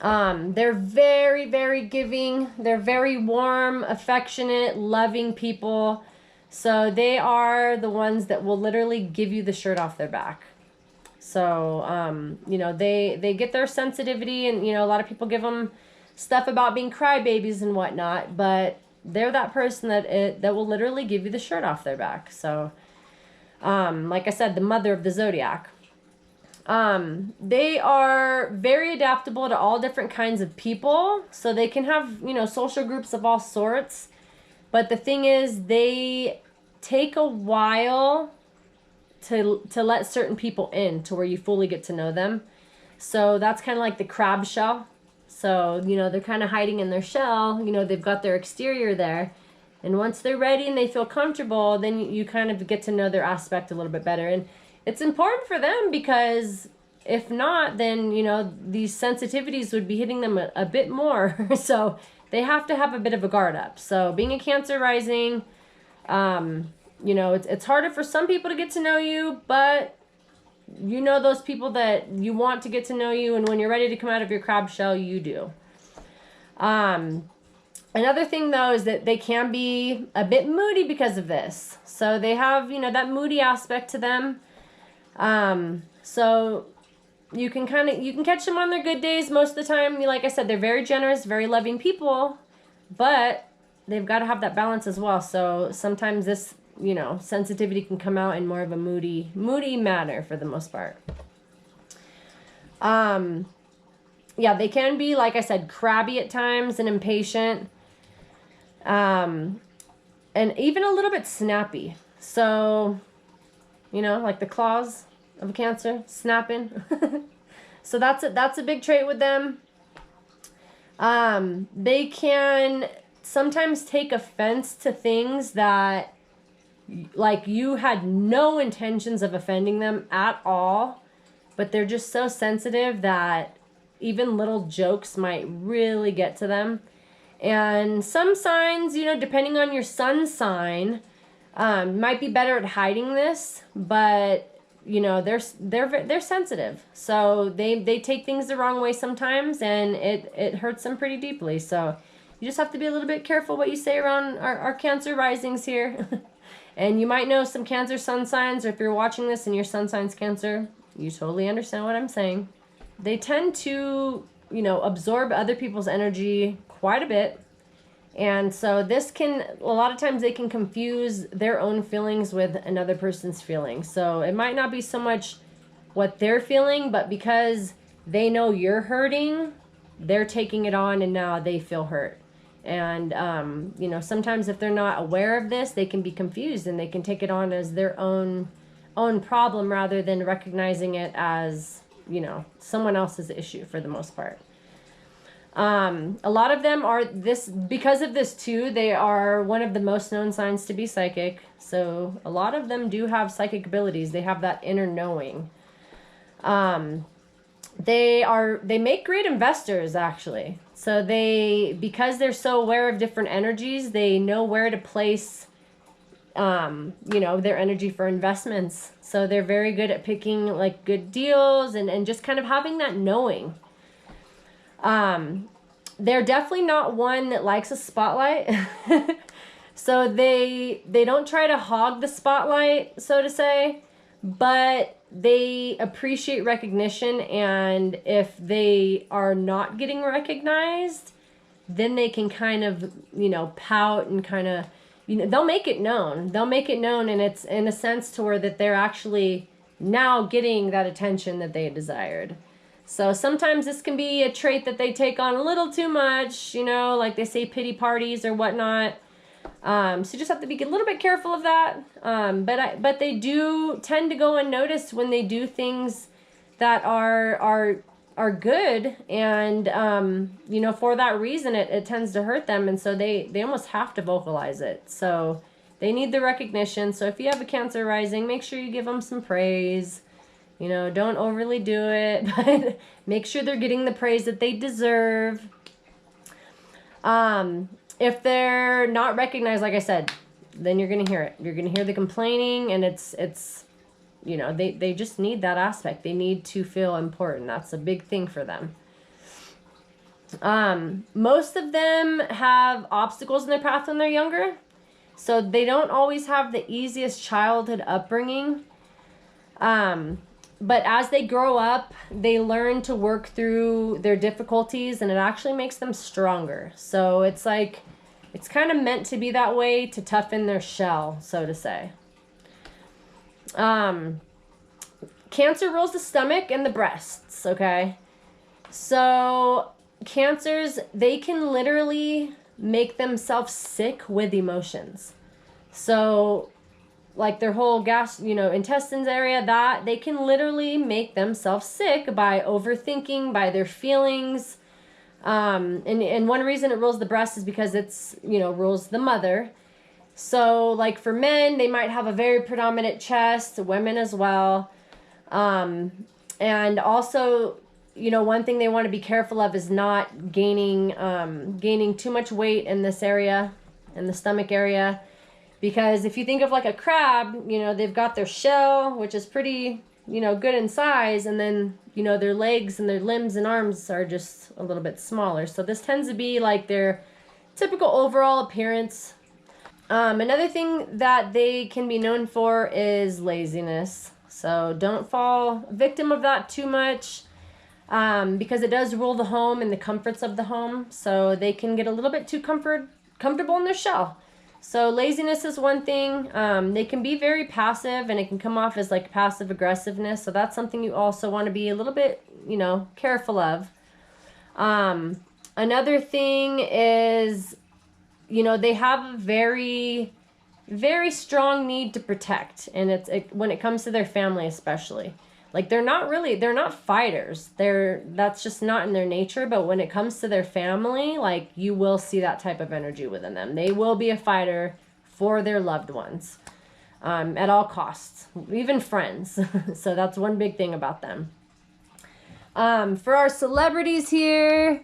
They're very, very giving. They're very warm, affectionate, loving people. So they are the ones that will literally give you the shirt off their back. So, you know, they get their sensitivity, and, you know, a lot of people give them stuff about being crybabies and whatnot, but they're that person that will literally give you the shirt off their back. So, like I said, the mother of the zodiac. They are very adaptable to all different kinds of people. So they can have, you know, social groups of all sorts. But the thing is, they take a while to let certain people in to where you fully get to know them. So that's kind of like the crab shell. So, you know, they're kind of hiding in their shell. You know, they've got their exterior there. And once they're ready and they feel comfortable, then you kind of get to know their aspect a little bit better. it's important for them, because if not, then, you know, these sensitivities would be hitting them a bit more. So they have to have a bit of a guard up. So being a Cancer rising, you know, it's harder for some people to get to know you, but you know those people that you want to get to know you, and when you're ready to come out of your crab shell, you do. Another thing, though, is that they can be a bit moody because of this. So they have, you know, that moody aspect to them. So you can catch them on their good days. Most of the time, like I said, they're very generous, very loving people, but they've got to have that balance as well. So sometimes this, you know, sensitivity can come out in more of a moody manner for the most part. Yeah, they can be, like I said, crabby at times and impatient. And even a little bit snappy. So, you know, like the claws of a Cancer, snapping. So that's a big trait with them. They can sometimes take offense to things that, like, you had no intentions of offending them at all, but they're just so sensitive that even little jokes might really get to them. And some signs, you know, depending on your sun sign, might be better at hiding this, but you know, they're sensitive, so they take things the wrong way sometimes, and it hurts them pretty deeply. So you just have to be a little bit careful what you say around our Cancer risings here. And you might know some Cancer sun signs, or if you're watching this and your sun sign's Cancer, you totally understand what I'm saying. They tend to, you know, absorb other people's energy quite a bit. And so this can, a lot of times they can confuse their own feelings with another person's feelings. So it might not be so much what they're feeling, but because they know you're hurting, they're taking it on, and now they feel hurt. And, you know, sometimes if they're not aware of this, they can be confused, and they can take it on as their own problem rather than recognizing it as, you know, someone else's issue for the most part. A lot of them are this, because of this too, they are one of the most known signs to be psychic. So a lot of them do have psychic abilities. They have that inner knowing. They make great investors, actually. So because they're so aware of different energies, they know where to place, you know, their energy for investments. So they're very good at picking like good deals and just kind of having that knowing. They're definitely not one that likes a spotlight. So they don't try to hog the spotlight, so to say, but they appreciate recognition, and if they are not getting recognized, then they can kind of, you know, pout and kind of, you know, they'll make it known. And it's in a sense to where that they're actually now getting that attention that they desired. So sometimes this can be a trait that they take on a little too much, you know, like they say pity parties or whatnot. So you just have to be a little bit careful of that. But they do tend to go unnoticed when they do things that are good, and you know, for that reason it tends to hurt them, and so they almost have to vocalize it. So they need the recognition. So if you have a Cancer rising, make sure you give them some praise. You know, don't overly do it, but make sure they're getting the praise that they deserve. If they're not recognized, like I said, then you're going to hear it. You're going to hear the complaining, and it's you know, they just need that aspect. They need to feel important. That's a big thing for them. Most of them have obstacles in their path when they're younger, so they don't always have the easiest childhood upbringing. But as they grow up, they learn to work through their difficulties, and it actually makes them stronger. So it's like, it's kind of meant to be that way to toughen their shell, so to say. Cancer rules the stomach and the breasts, okay? So Cancers, they can literally make themselves sick with emotions. So like their whole intestines area, that they can literally make themselves sick by overthinking, by their feelings. And one reason it rules the breast is because it's, rules the mother. So like for men, they might have a very predominant chest, women as well. And also, you know, one thing they want to be careful of is not gaining too much weight in this area, in the stomach area. Because if you think of like a crab, you know, they've got their shell, which is pretty, you know, good in size. And then, you know, their legs and their limbs and arms are just a little bit smaller. So this tends to be like their typical overall appearance. Another thing that they can be known for is laziness. So don't fall victim of that too much, because it does rule the home and the comforts of the home. So they can get a little bit too comfortable in their shell. So laziness is one thing. They can be very passive, and it can come off as like passive aggressiveness. So that's something you also want to be a little bit, you know, careful of. Another thing is, you know, they have a very, very strong need to protect. And when it comes to their family especially. Like they're not fighters. That's just not in their nature. But when it comes to their family, like you will see that type of energy within them. They will be a fighter for their loved ones, at all costs, even friends. So that's one big thing about them. For our celebrities here,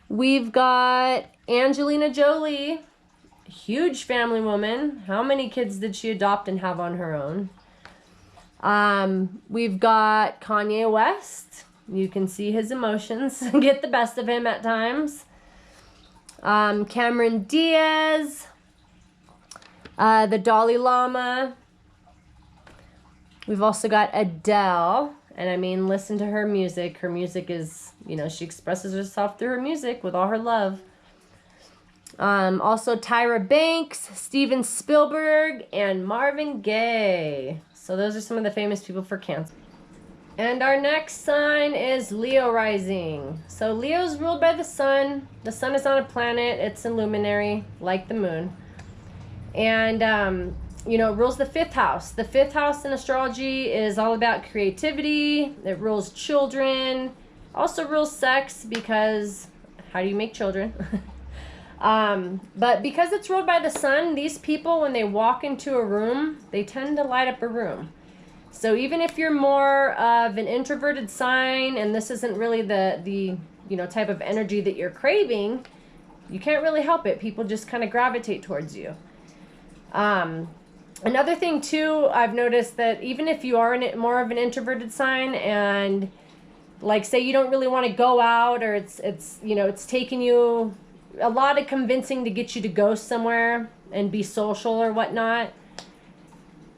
we've got Angelina Jolie, huge family woman. How many kids did she adopt and have on her own? We've got Kanye West. You can see his emotions get the best of him at times. Cameron Diaz, the Dalai Lama. We've also got Adele. And I mean, listen to her music. Her music is, you know, she expresses herself through her music with all her love. Also Tyra Banks, Steven Spielberg, and Marvin Gaye. So those are some of the famous people for Cancer. And our next sign is Leo rising. So Leo's ruled by the sun. The sun is not a planet. It's a luminary like the moon. And, you know, it rules the fifth house. The fifth house in astrology is all about creativity. It rules children. Also rules sex, because how do you make children? But because it's ruled by the sun, these people, when they walk into a room, they tend to light up a room. So even if you're more of an introverted sign, and this isn't really the you know, type of energy that you're craving, you can't really help it. People just kind of gravitate towards you. Another thing too, I've noticed that even if you are more of an introverted sign, and like say you don't really want to go out, or it's you know, it's taking you a lot of convincing to get you to go somewhere and be social or whatnot,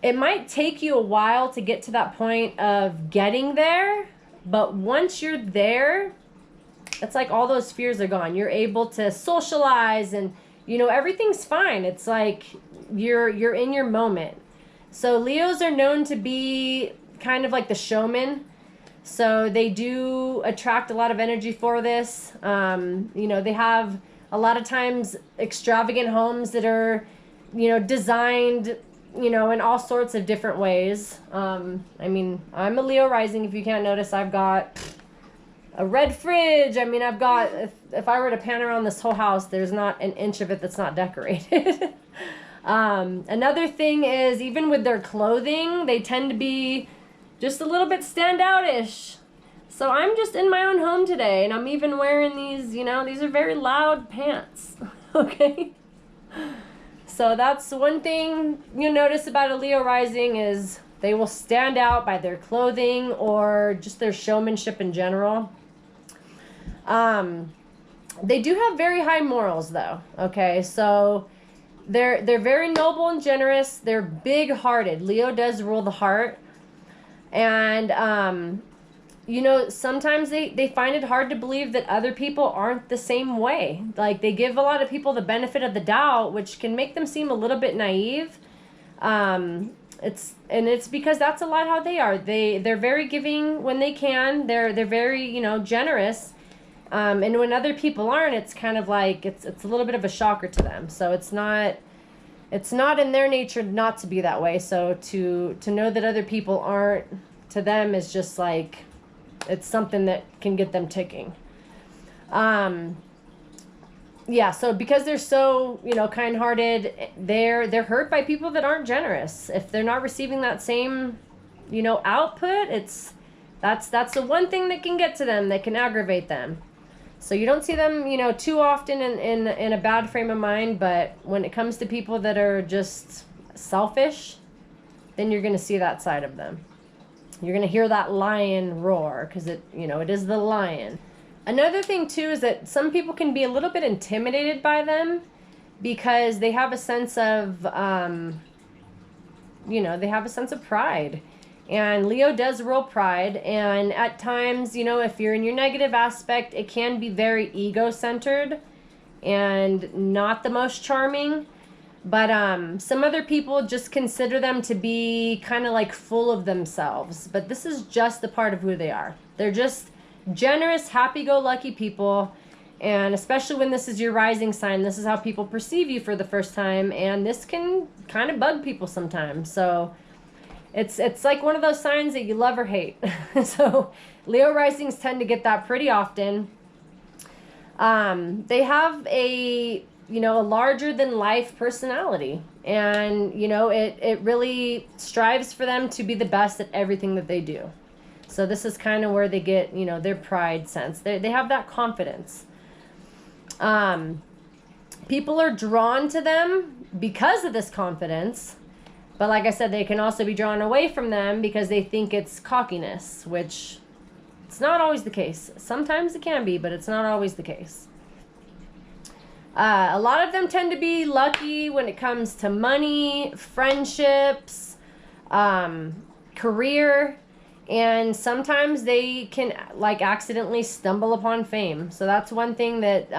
it might take you a while to get to that point of getting there. But once you're there, it's like all those fears are gone. You're able to socialize, and you know, everything's fine. It's like you're in your moment. So Leos are known to be kind of like the showman. So they do attract a lot of energy for this. You know, they have a lot of times extravagant homes that are, you know, designed, you know, in all sorts of different ways. I mean, I'm a Leo rising. If you can't notice, I've got a red fridge. I mean, I've got, if I were to pan around this whole house, there's not an inch of it that's not decorated. Another thing is, even with their clothing, they tend to be just a little bit standout-ish. So I'm just in my own home today, and I'm even wearing these, you know, these are very loud pants, okay? So that's one thing you'll notice about a Leo rising, is they will stand out by their clothing or just their showmanship in general. They do have very high morals though, okay? So they're very noble and generous. They're big-hearted. Leo does rule the heart. And, you know, sometimes they find it hard to believe that other people aren't the same way. Like, they give a lot of people the benefit of the doubt, which can make them seem a little bit naive. It's because that's a lot how they are. They're very giving when they can. They're very, you know, generous. And when other people aren't, it's kind of like it's a little bit of a shocker to them. So it's not in their nature not to be that way. So to know that other people aren't, to them is just like, it's something that can get them ticking. Yeah, so because they're so, you know, kind-hearted, they're hurt by people that aren't generous. If they're not receiving that same output, that's the one thing that can get to them, that can aggravate them. So you don't see them, too often in a bad frame of mind, but when it comes to people that are just selfish, then you're going to see that side of them. You're going to hear that lion roar, because it is the lion. Another thing too is that some people can be a little bit intimidated by them because they have a sense of, they have a sense of pride. And Leo does rule pride, and at times, if you're in your negative aspect, it can be very ego-centered and not the most charming. But some other people just consider them to be kind of like full of themselves. But this is just a part of who they are. They're just generous, happy-go-lucky people. And especially when this is your rising sign, this is how people perceive you for the first time. And this can kind of bug people sometimes. So it's like one of those signs that you love or hate. So Leo risings tend to get that pretty often. They have a larger than life personality, and it really strives for them to be the best at everything that they do. So this is kind of where they get their pride sense. They have that confidence. People are drawn to them because of this confidence. But like I said, they can also be drawn away from them because they think it's cockiness, which it's not always the case. Sometimes it can be, but it's not always the case. A lot of them tend to be lucky when it comes to money, friendships, career, and sometimes they can accidentally stumble upon fame. So that's one thing that,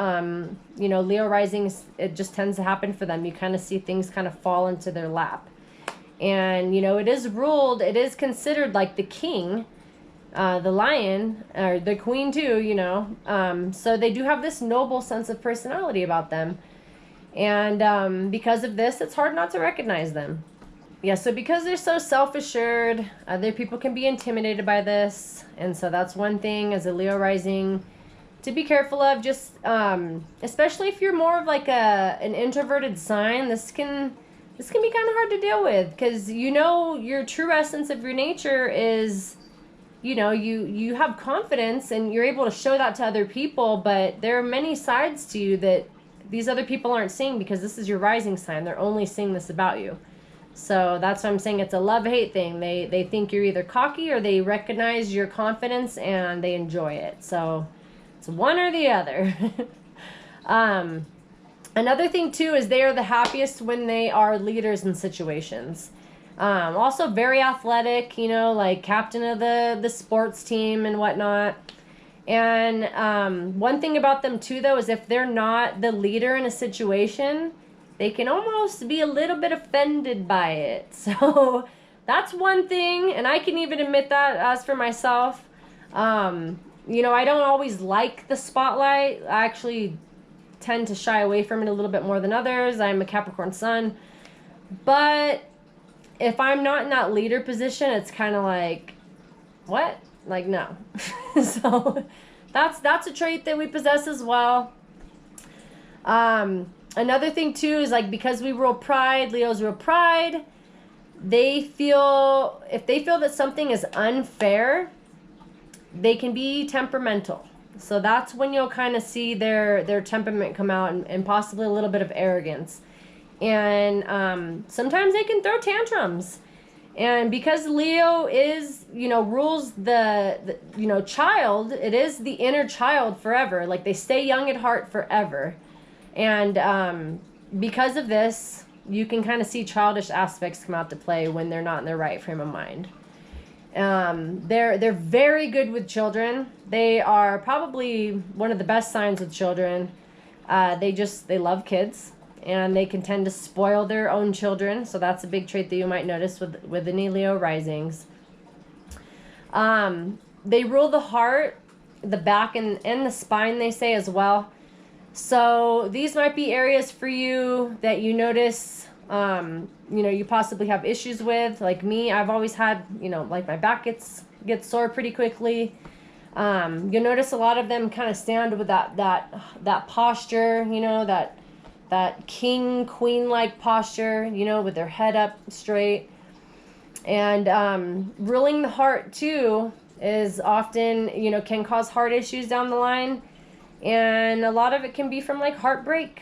Leo risings, it just tends to happen for them. You kind of see things kind of fall into their lap. And, it is considered like the king, the lion, or the queen too, so they do have this noble sense of personality about them. And because of this, it's hard not to recognize them. Yeah, so because they're so self-assured, other people can be intimidated by this. And so that's one thing as a Leo rising to be careful of. Just, especially if you're more of like an introverted sign, this can be kind of hard to deal with, because your true essence of your nature is, you have confidence and you're able to show that to other people, but there are many sides to you that these other people aren't seeing because this is your rising sign. They're only seeing this about you. So that's what I'm saying. It's a love-hate thing. They think you're either cocky or they recognize your confidence and they enjoy it. So it's one or the other. Another thing too is they are the happiest when they are leaders in situations. Also very athletic, like captain of the sports team and whatnot. And one thing about them too, though, is if they're not the leader in a situation, they can almost be a little bit offended by it. So that's one thing, and I can even admit that as for myself. I don't always like the spotlight. I actually tend to shy away from it a little bit more than others. I'm a Capricorn sun. But if I'm not in that leader position, it's kind of like, what? Like, no. So that's a trait that we possess as well. Another thing too is because we rule pride, Leos rule pride, if they feel that something is unfair, they can be temperamental. So that's when you'll kind of see their temperament come out, and possibly a little bit of arrogance. And sometimes they can throw tantrums. And because Leo is, rules the child, it is the inner child forever. Like, they stay young at heart forever. And because of this, you can kind of see childish aspects come out to play when they're not in their right frame of mind. They're very good with children. They are probably one of the best signs with children. They love kids, and they can tend to spoil their own children. So that's a big trait that you might notice with any Leo risings. They rule the heart, the back, and the spine, they say, as well. So these might be areas for you that you notice, you possibly have issues with. Like me, I've always had, my back gets sore pretty quickly. You'll notice a lot of them kind of stand with that posture, that king, queen-like posture, with their head up straight. And ruling the heart too is often, you know, can cause heart issues down the line. And a lot of it can be from like heartbreak,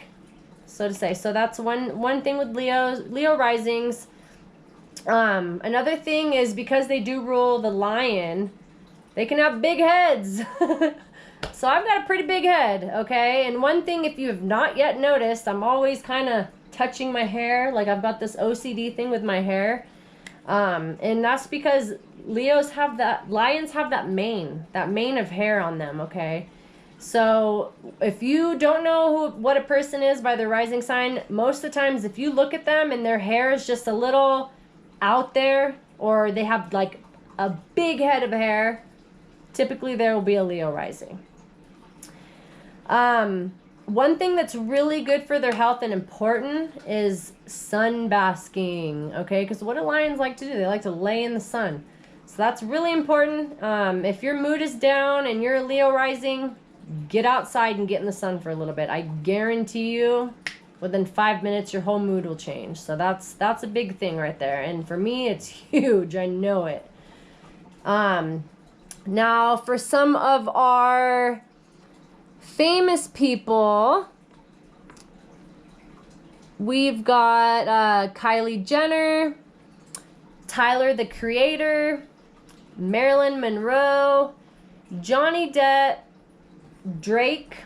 so to say. So that's one thing with Leo risings. Another thing is because they do rule the lion, they can have big heads. So I've got a pretty big head, okay? And one thing, if you have not yet noticed, I'm always kind of touching my hair. Like I've got this OCD thing with my hair. And that's because lions have that mane of hair on them, okay? So if you don't know what a person is by their rising sign, most of the times if you look at them and their hair is just a little out there, or they have like a big head of hair, typically there will be a Leo rising. One thing that's really good for their health and important is sun basking, okay? Because what do lions like to do? They like to lay in the sun. So that's really important. If your mood is down and you're a Leo rising, get outside and get in the sun for a little bit. I guarantee you, within 5 minutes, your whole mood will change. So that's a big thing right there. And for me, it's huge. I know it. Now, for some of our famous people, we've got Kylie Jenner, Tyler the Creator, Marilyn Monroe, Johnny Depp, Drake,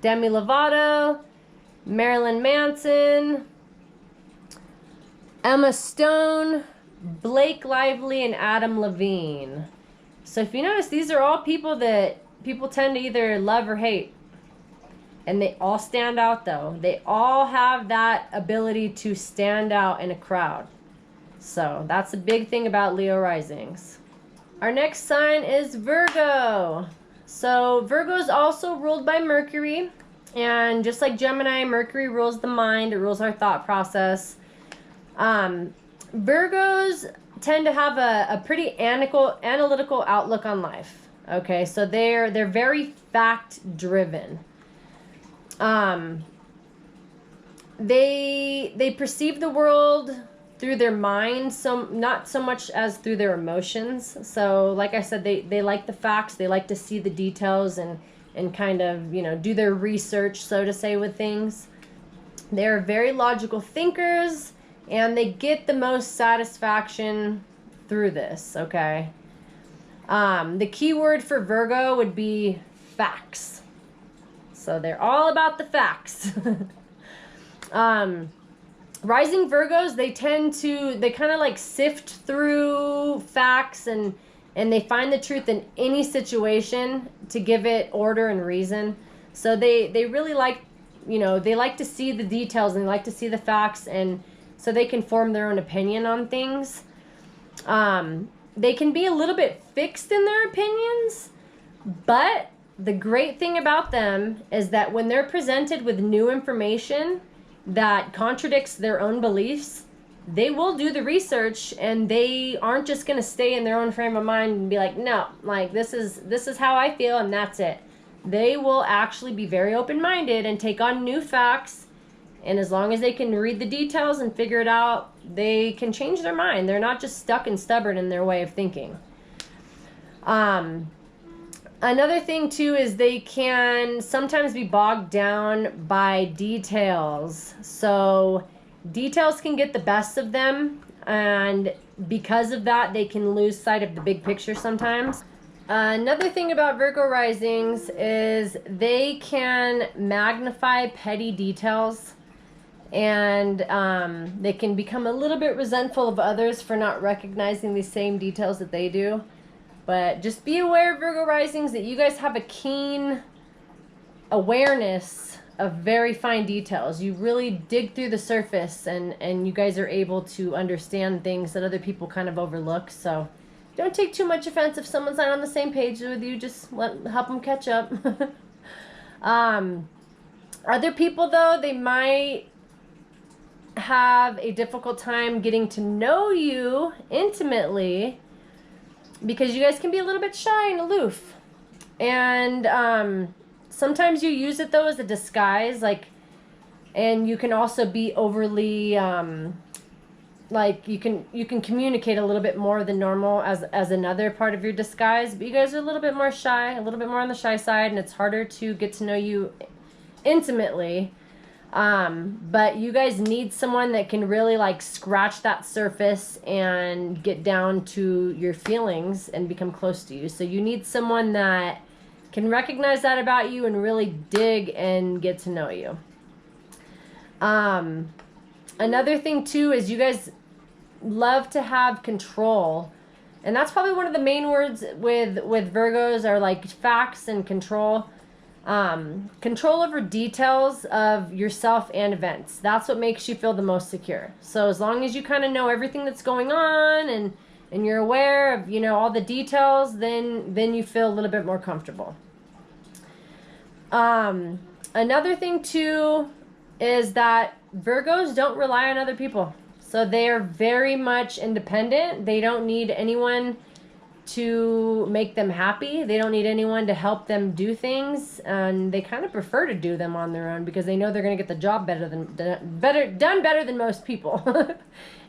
Demi Lovato, Marilyn Manson, Emma Stone, Blake Lively, and Adam Levine. So if you notice, these are all people that people tend to either love or hate. And they all stand out, though. They all have that ability to stand out in a crowd. So that's a big thing about Leo risings. Our next sign is Virgo. So Virgo is also ruled by Mercury. And just like Gemini, Mercury rules the mind. It rules our thought process. Virgos tend to have a pretty analytical outlook on life. Okay, so they're very fact-driven. They perceive the world through their mind, so not so much as through their emotions. So like I said, they like the facts. They like to see the details and kind of, you know, do their research, so to say, with things. They're very logical thinkers, and they get the most satisfaction through this, okay? The key word for Virgo would be facts. So they're all about the facts. Rising Virgos, they kind of like sift through facts and they find the truth in any situation to give it order and reason. So they really like, you know, they like to see the details and they like to see the facts, and so they can form their own opinion on things. They can be a little bit fixed in their opinions, but the great thing about them is that when they're presented with new information that contradicts their own beliefs, they will do the research, and they aren't just going to stay in their own frame of mind and be like, no, like this is how I feel and that's it. They will actually be very open-minded and take on new facts, and as long as they can read the details and figure it out, they can change their mind. They're not just stuck and stubborn in their way of thinking. Another thing too is they can sometimes be bogged down by details. So details can get the best of them, and because of that, they can lose sight of the big picture sometimes. Another thing about Virgo risings is they can magnify petty details, and they can become a little bit resentful of others for not recognizing the same details that they do. But just be aware, Virgo risings, that you guys have a keen awareness of very fine details. You really dig through the surface, and you guys are able to understand things that other people kind of overlook. So don't take too much offense if someone's not on the same page with you. Just help them catch up. Other people, though, they might have a difficult time getting to know you intimately, because you guys can be a little bit shy and aloof. And sometimes you use it, though, as a disguise. And you can also be overly like you can communicate a little bit more than normal as another part of your disguise, but you guys are a little bit more shy, a little bit more on the shy side, and it's harder to get to know you intimately. But you guys need someone that can really like scratch that surface and get down to your feelings and become close to you. So you need someone that can recognize that about you and really dig and get to know you. Another thing too is you guys love to have control. And that's probably one of the main words with Virgos are like facts and control. Control over details of yourself and events. That's what makes you feel the most secure. So as long as you kind of know everything that's going on and you're aware of, you know, all the details, then you feel a little bit more comfortable. Another thing too is that Virgos don't rely on other people. So they are very much independent. They don't need anyone to make them happy. They don't need anyone to help them do things, and they kind of prefer to do them on their own because they know they're going to get the job done better than most people.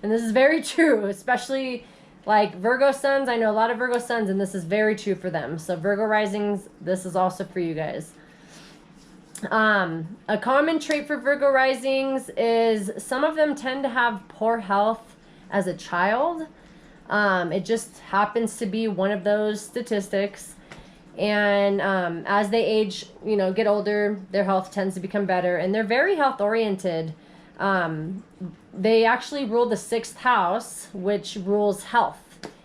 And this is very true, especially like Virgo suns. I know a lot of Virgo suns, and this is very true for them. So Virgo risings, this is also for you guys. A common trait for Virgo risings is some of them tend to have poor health as a child. It just happens to be one of those statistics. And as they age, you know, get older, their health tends to become better. And they're very health oriented. They actually rule the 6th house, which rules health.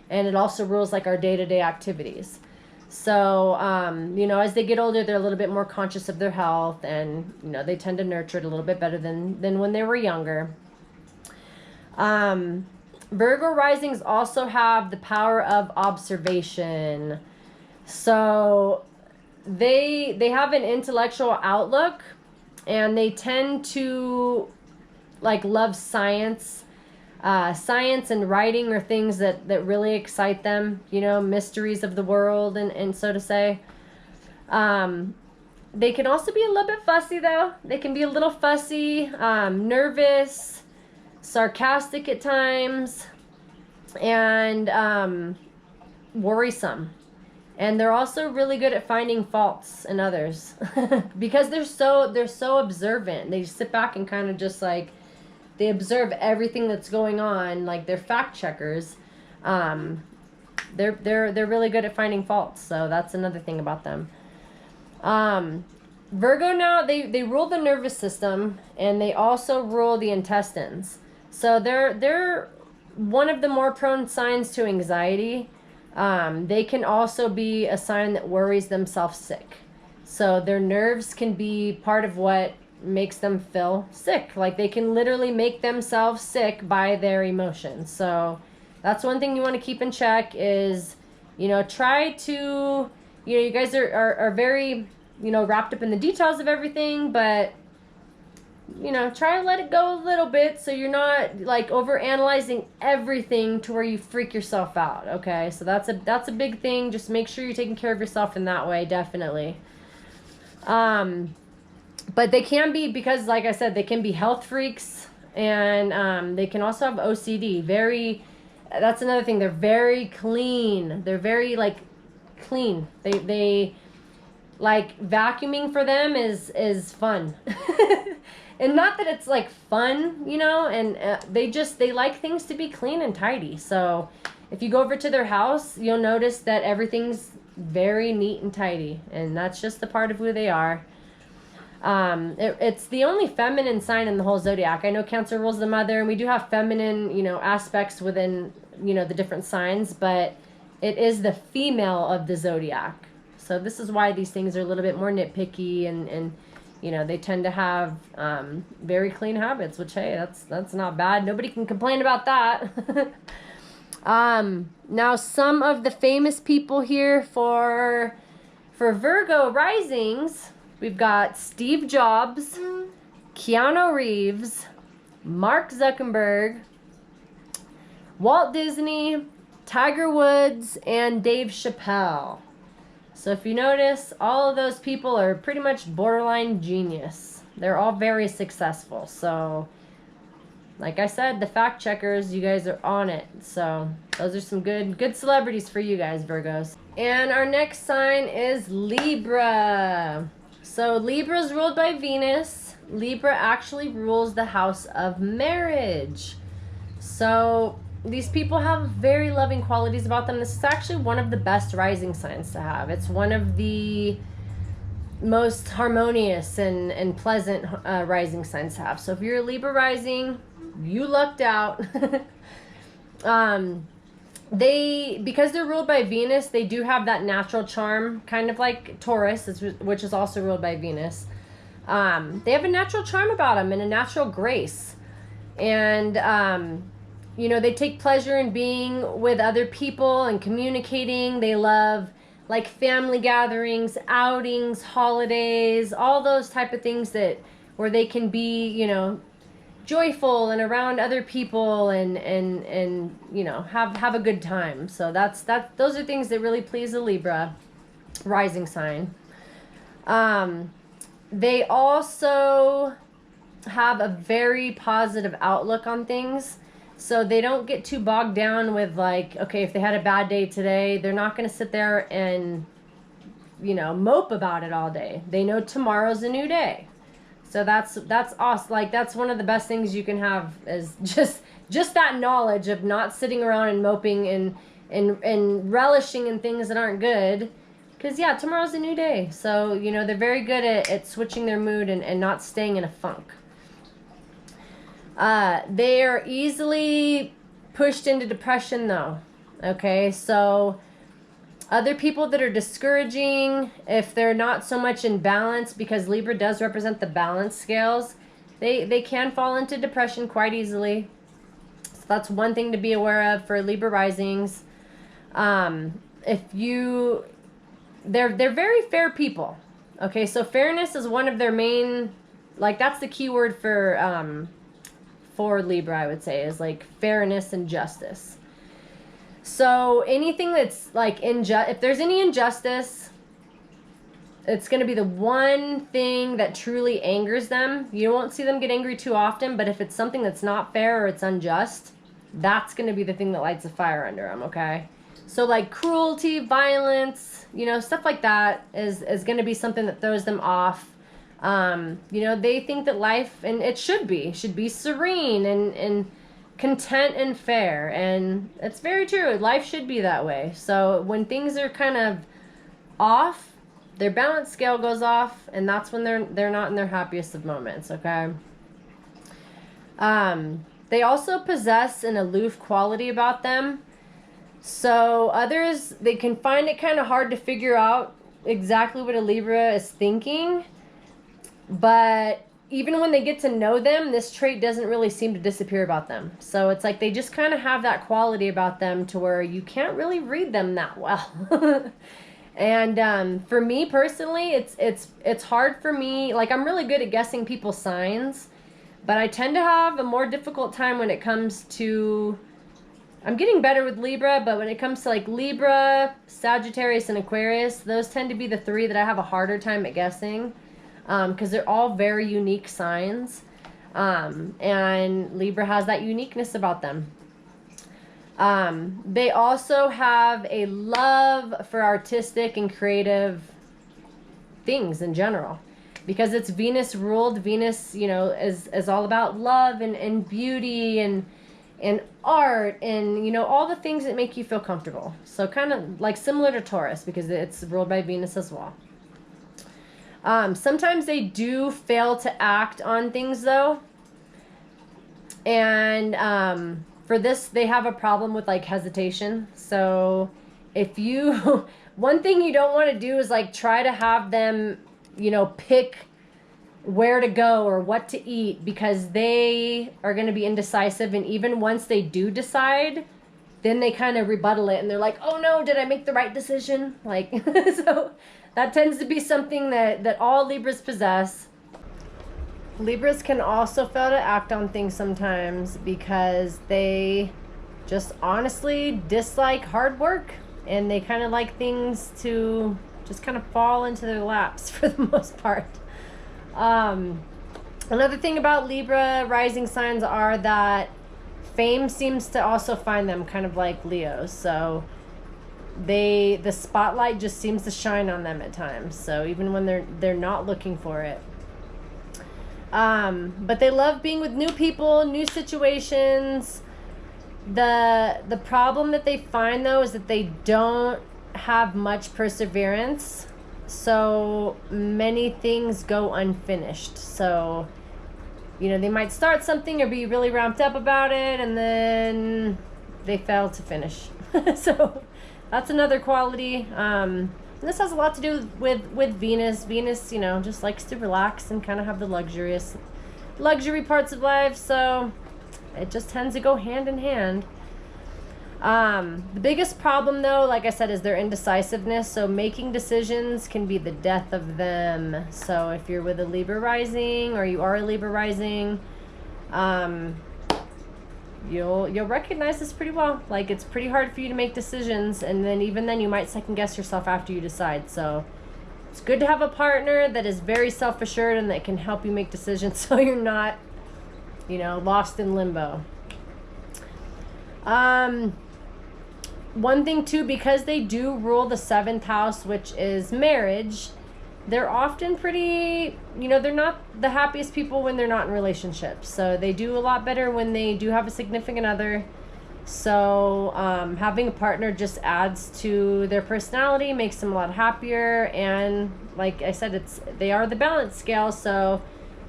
And it also rules like our day-to-day activities. So, you know, as they get older, they're a little bit more conscious of their health, and, you know, they tend to nurture it a little bit better than when they were younger. Virgo risings also have the power of observation. So they have an intellectual outlook, and they tend to like love science. Science and writing are things that really excite them, you know, mysteries of the world and so to say. They can also be a little bit fussy though. They can be a little fussy, nervous, sarcastic at times, and worrisome. And they're also really good at finding faults in others because they're so observant. They sit back and kind of just like, they observe everything that's going on, like they're fact checkers. They're really good at finding faults, so that's another thing about them. Virgo now, they rule the nervous system, and they also rule the intestines. So they're one of the more prone signs to anxiety. They can also be a sign that worries themselves sick. So their nerves can be part of what makes them feel sick. Like they can literally make themselves sick by their emotions. So that's one thing you want to keep in check is, you know, try to, you know, you guys are very, you know, wrapped up in the details of everything, but, you know, try to let it go a little bit so you're not like over analyzing everything to where you freak yourself out. Okay, so that's a big thing. Just make sure you're taking care of yourself in that way, definitely. But they can be, because like I said, they can be health freaks, and they can also have OCD. That's another thing. They're very clean. They're very like clean. They like vacuuming for them is fun. And not that it's like fun, you know, and they like things to be clean and tidy. So if you go over to their house, you'll notice that everything's very neat and tidy, and that's just the part of who they are. It's the only feminine sign in the whole zodiac. I know Cancer rules the mother, and we do have feminine, you know, aspects within, you know, the different signs, but it is the female of the zodiac. So this is why these things are a little bit more nitpicky, and you know, they tend to have very clean habits, which, hey, that's not bad. Nobody can complain about that. Now some of the famous people here for Virgo risings, we've got Steve Jobs, Keanu Reeves, Mark Zuckerberg, Walt Disney, Tiger Woods, and Dave Chappelle. So if you notice, all of those people are pretty much borderline genius. They're all very successful. So like I said, the fact checkers, you guys are on it. So those are some good celebrities for you guys, Virgos. And our next sign is Libra. So Libra is ruled by Venus. Libra actually rules the house of marriage. So these people have very loving qualities about them. This is actually one of the best rising signs to have. It's one of the most harmonious and pleasant rising signs to have. So if you're a Libra rising, you lucked out. Because they're ruled by Venus, they do have that natural charm, kind of like Taurus, which is also ruled by Venus. They have a natural charm about them and a natural grace. And, you know, they take pleasure in being with other people and communicating. They love, like, family gatherings, outings, holidays, all those type of things where they can be, you know, joyful and around other people and you know, have a good time. So those are things that really please a Libra rising sign. They also have a very positive outlook on things. So they don't get too bogged down with, like, okay, if they had a bad day today, they're not going to sit there and, you know, mope about it all day. They know tomorrow's a new day. So that's awesome. Like, that's one of the best things you can have, is just that knowledge of not sitting around and moping and relishing in things that aren't good. Because, yeah, tomorrow's a new day. So, you know, they're very good at switching their mood and not staying in a funk. They are easily pushed into depression, though. Okay, so other people that are discouraging, if they're not so much in balance, because Libra does represent the balance scales, they can fall into depression quite easily. So that's one thing to be aware of for Libra risings. They're very fair people. Okay, so fairness is one of their main, like, that's the key word for Libra, I would say, is like fairness and justice. So anything that's like if there's any injustice, it's going to be the one thing that truly angers them. You won't see them get angry too often, but if it's something that's not fair or it's unjust, that's going to be the thing that lights a fire under them, okay? So like cruelty, violence, you know, stuff like that is going to be something that throws them off. You know, they think that life, and it should be serene and content and fair, and it's very true. Life should be that way. So when things are kind of off, their balance scale goes off, and that's when they're not in their happiest of moments, okay? They also possess an aloof quality about them. So others, they can find it kind of hard to figure out exactly what a Libra is thinking. But even when they get to know them, this trait doesn't really seem to disappear about them. So it's like they just kind of have that quality about them to where you can't really read them that well. And for me personally, it's hard for me. Like, I'm really good at guessing people's signs, but I tend to have a more difficult time when it comes to, I'm getting better with Libra, but when it comes to like Libra, Sagittarius, and Aquarius, those tend to be the three that I have a harder time at guessing. Because they're all very unique signs, and Libra has that uniqueness about them. They also have a love for artistic and creative things in general, because it's Venus ruled. Venus, you know, is all about love and beauty and art and, you know, all the things that make you feel comfortable. So kind of like similar to Taurus, because it's ruled by Venus as well. Sometimes they do fail to act on things, though. And for this, they have a problem with, like, hesitation. So if you, one thing you don't want to do is, like, try to have them, you know, pick where to go or what to eat, because they are going to be indecisive. And even once they do decide, then they kind of rebuttal it. And they're like, oh, no, did I make the right decision? Like, so that tends to be something that all Libras possess. Libras can also fail to act on things sometimes because they just honestly dislike hard work, and they kind of like things to just kind of fall into their laps for the most part. Another thing about Libra rising signs are that fame seems to also find them, kind of like Leos. So the spotlight just seems to shine on them at times. So even when they're not looking for it. But they love being with new people, new situations. The problem that they find, though, is that they don't have much perseverance. So many things go unfinished. So, you know, they might start something or be really ramped up about it, and then they fail to finish. So that's another quality. This has a lot to do with Venus. Venus, you know, just likes to relax and kind of have the luxury parts of life. So it just tends to go hand in hand. The biggest problem, though, like I said, is their indecisiveness. So making decisions can be the death of them. So if you're with a Libra rising, or you are a Libra rising, you'll recognize this pretty well. Like, it's pretty hard for you to make decisions, and then even then you might second guess yourself after you decide. So it's good to have a partner that is very self-assured and that can help you make decisions, so you're not, you know, lost in limbo. One thing too, because they do rule the 7th house, which is marriage, they're often pretty, you know, they're not the happiest people when they're not in relationships. So they do a lot better when they do have a significant other. So having a partner just adds to their personality, makes them a lot happier. And like I said, they are the balance scale. So,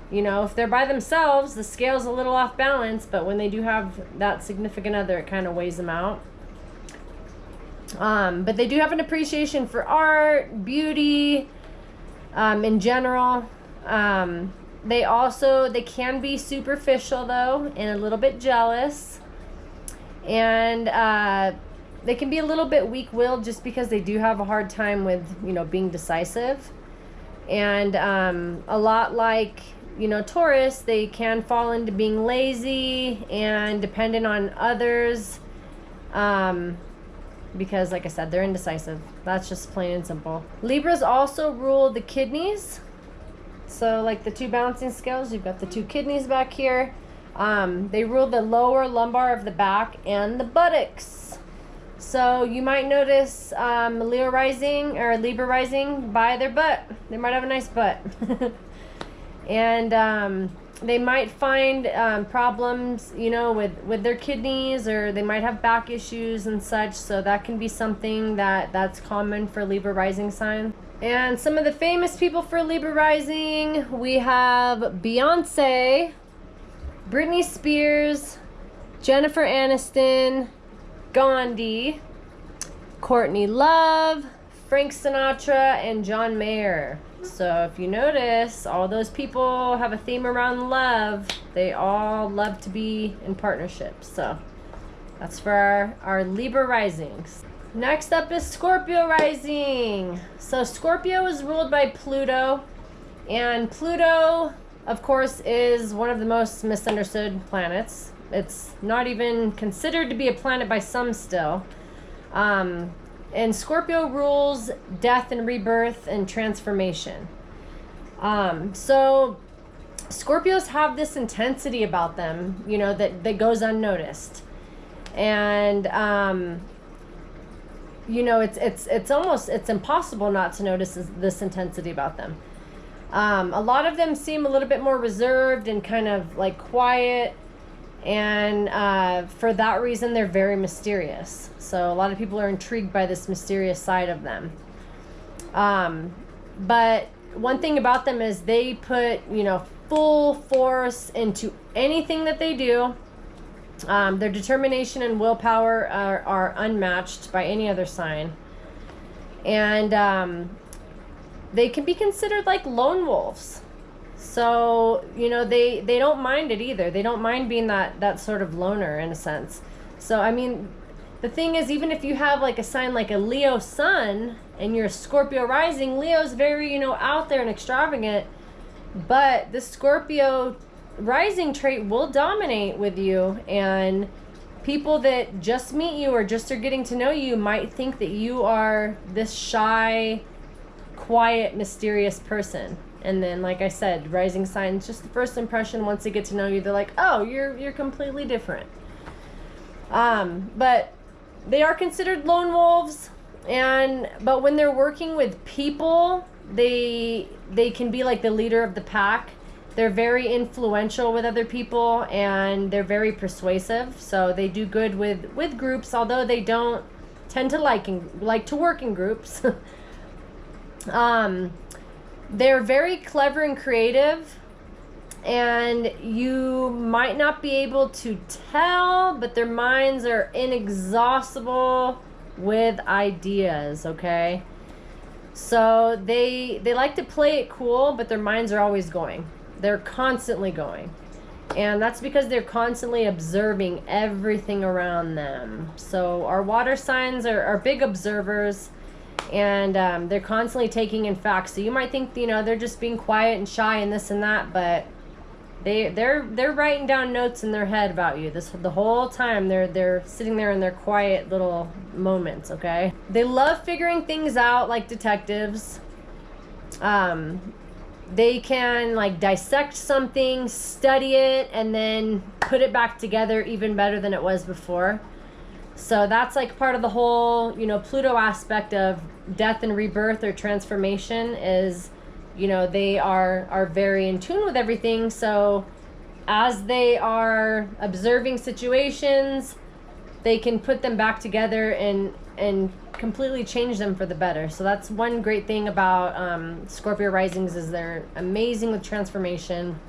you know, if they're by themselves, the scale's a little off balance. But when they do have that significant other, it kind of weighs them out. But they do have an appreciation for art, beauty, in general. They can be superficial, though, and a little bit jealous. And they can be a little bit weak-willed just because they do have a hard time with, you know, being decisive. And a lot like, you know, Taurus, they can fall into being lazy and dependent on others. Because, like I said, they're indecisive. That's just plain and simple. Libras also rule the kidneys. So, like the two balancing scales, you've got the two kidneys back here. They rule the lower lumbar of the back and the buttocks. So, you might notice Leo rising or Libra rising by their butt. They might have a nice butt. And they might find problems, you know, with their kidneys, or they might have back issues and such. So that can be something that's common for Libra rising sign. And some of the famous people for Libra rising, we have Beyonce, Britney Spears, Jennifer Aniston, Gandhi, Courtney Love, Frank Sinatra, and John Mayer. So if you notice, all those people have a theme around love. They all love to be in partnerships. So that's for our Libra risings. Next up is Scorpio rising. So Scorpio is ruled by Pluto. And Pluto, of course, is one of the most misunderstood planets. It's not even considered to be a planet by some still. And Scorpio rules death and rebirth and transformation. So Scorpios have this intensity about them, you know, that goes unnoticed. And, you know, it's impossible not to notice this intensity about them. A lot of them seem a little bit more reserved and kind of like quiet. And for that reason, they're very mysterious. So a lot of people are intrigued by this mysterious side of them. But one thing about them is they put, you know, full force into anything that they do. Their determination and willpower are unmatched by any other sign. And they can be considered like lone wolves. So, you know, they don't mind it either. They don't mind being that sort of loner in a sense. So, I mean, the thing is, even if you have like a sign like a Leo sun and you're a Scorpio rising, Leo's very, you know, out there and extravagant. But the Scorpio rising trait will dominate with you. And people that just meet you or just are getting to know you might think that you are this shy, quiet, mysterious person. And then, like I said, rising signs, just the first impression, once they get to know you, they're like, oh, you're completely different. But they are considered lone wolves, but when they're working with people, they can be like the leader of the pack. They're very influential with other people, and they're very persuasive. So they do good with groups, although they don't tend to like to work in groups. They're very clever and creative, and you might not be able to tell, but their minds are inexhaustible with ideas, okay? So they like to play it cool, but their minds are always going. They're constantly going. And that's because they're constantly observing everything around them. So our water signs are big observers, and they're constantly taking in facts. So you might think, they're just being quiet and shy and this and that, but they're writing down notes in their head about you the whole time. They're sitting there in their quiet little moments, okay? They love figuring things out like detectives. They can like dissect something, study it, and then put it back together even better than it was before. So that's like part of the whole, Pluto aspect of death and rebirth or transformation is, they are very in tune with everything. So as they are observing situations, they can put them back together and completely change them for the better. So that's one great thing about Scorpio risings, is they're amazing with transformation.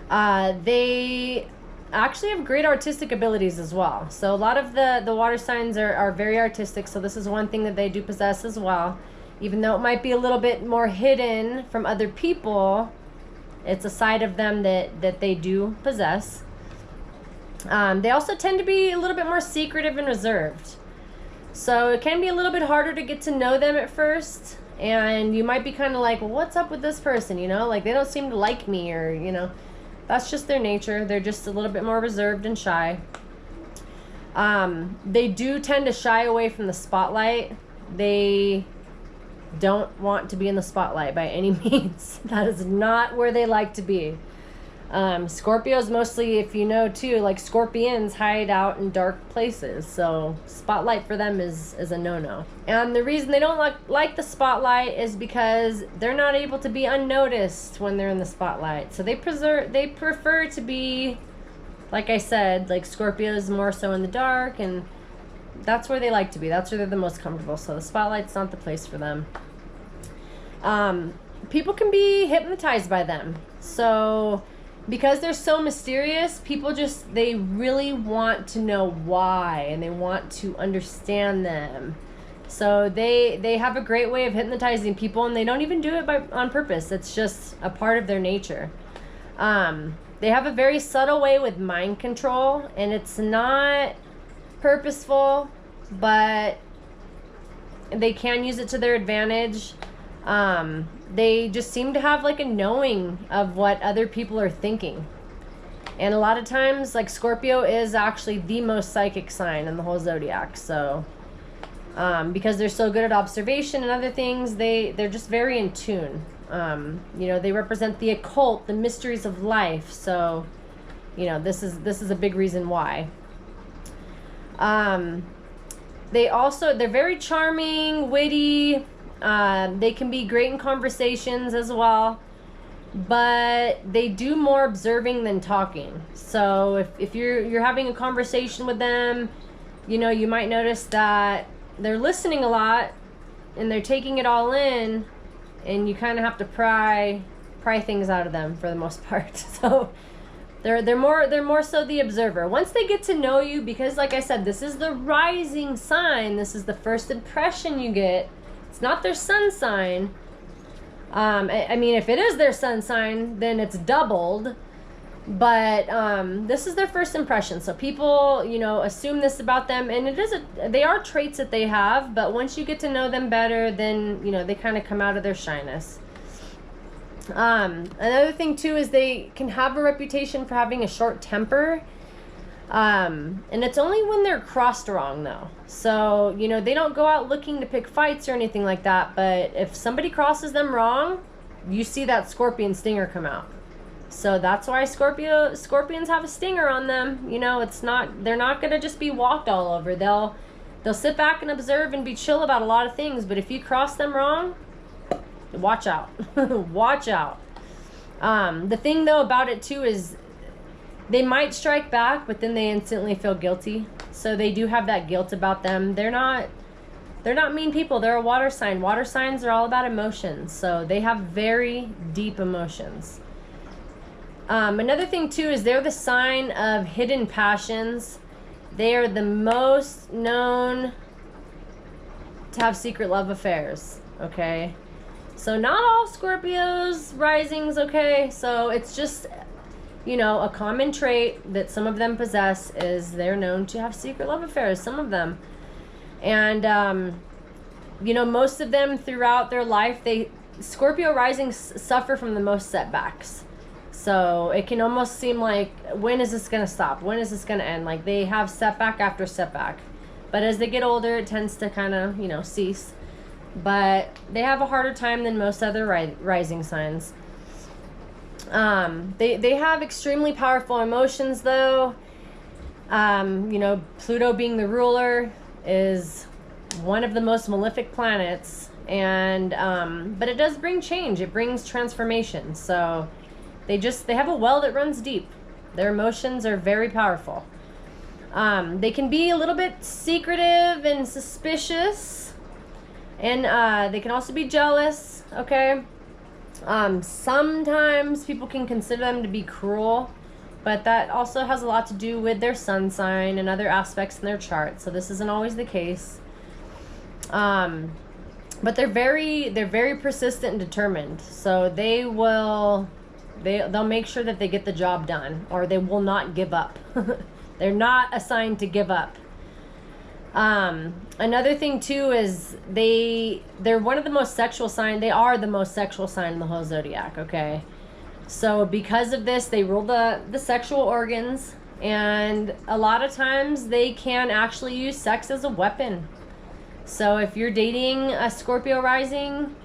They actually have great artistic abilities as well. So a lot of the water signs are very artistic. So this is one thing that they do possess as well. Even though it might be a little bit more hidden from other people, it's a side of them that they do possess. They also tend to be a little bit more secretive and reserved. So it can be a little bit harder to get to know them at first. And you might be kind of like, well, what's up with this person? Like they don't seem to like me, or, that's just their nature. They're just a little bit more reserved and shy. They do tend to shy away from the spotlight. They don't want to be in the spotlight by any means. That is not where they like to be. Scorpios mostly, if you know too, like scorpions hide out in dark places. So spotlight for them is a no-no. And the reason they don't like the spotlight is because they're not able to be unnoticed when they're in the spotlight. So they prefer to be, like I said, like Scorpios more so in the dark, and that's where they like to be. That's where they're the most comfortable. So the spotlight's not the place for them. People can be hypnotized by them. So because they're so mysterious, people they really want to know why, and they want to understand them. So they have a great way of hypnotizing people, and they don't even do it on purpose. It's just a part of their nature. They have a very subtle way with mind control, and it's not purposeful, but they can use it to their advantage. They just seem to have like a knowing of what other people are thinking. And a lot of times, like Scorpio is actually the most psychic sign in the whole zodiac. So, because they're so good at observation and other things, they're just very in tune. They represent the occult, the mysteries of life. So, this is a big reason why. They're very charming, witty. They can be great in conversations as well, but they do more observing than talking. So if you're having a conversation with them, you might notice that they're listening a lot and they're taking it all in, and you kind of have to pry things out of them for the most part. So they're more so the observer. Once they get to know you, because like I said, this is the rising sign, this is the first impression you get. It's not their sun sign. I mean, if it is their sun sign, then it's doubled. But this is their first impression. So people, assume this about them. And they are traits that they have. But once you get to know them better, then, they kind of come out of their shyness. Another thing, too, is they can have a reputation for having a short temper. And it's only when they're crossed wrong, though. So, they don't go out looking to pick fights or anything like that. But if somebody crosses them wrong, you see that scorpion stinger come out. So that's why scorpions have a stinger on them. You know, they're not going to just be walked all over. They'll sit back and observe and be chill about a lot of things, but if you cross them wrong, watch out. Watch out. The thing though about it too is they might strike back, but then they instantly feel guilty. So they do have that guilt about them. They're not mean people. They're a water sign. Water signs are all about emotions. So they have very deep emotions. Another thing too is they're the sign of hidden passions. They are the most known to have secret love affairs, okay? So not all Scorpios risings, okay? So it's just, you know, a common trait that some of them possess is they're known to have secret love affairs, some of them. And, you know, most of them throughout their life, Scorpio risings suffer from the most setbacks. So it can almost seem like, when is this going to stop? When is this going to end? Like they have setback after setback. But as they get older, it tends to kind of, you know, cease. But they have a harder time than most other rising signs. They have extremely powerful emotions though. You know, Pluto being the ruler is one of the most malefic planets. And, but it does bring change. It brings transformation. So they have a well that runs deep. Their emotions are very powerful. They can be a little bit secretive and suspicious. And they can also be jealous, okay? Sometimes people can consider them to be cruel, but that also has a lot to do with their sun sign and other aspects in their chart. So this isn't always the case. But they're very persistent and determined. So they'll make sure that they get the job done, or they will not give up. They're not assigned to give up. Another thing too is they're one of the most sexual sign. They are the most sexual sign in the whole zodiac, okay? So because of this, they rule the sexual organs, and a lot of times they can actually use sex as a weapon. So if you're dating a Scorpio rising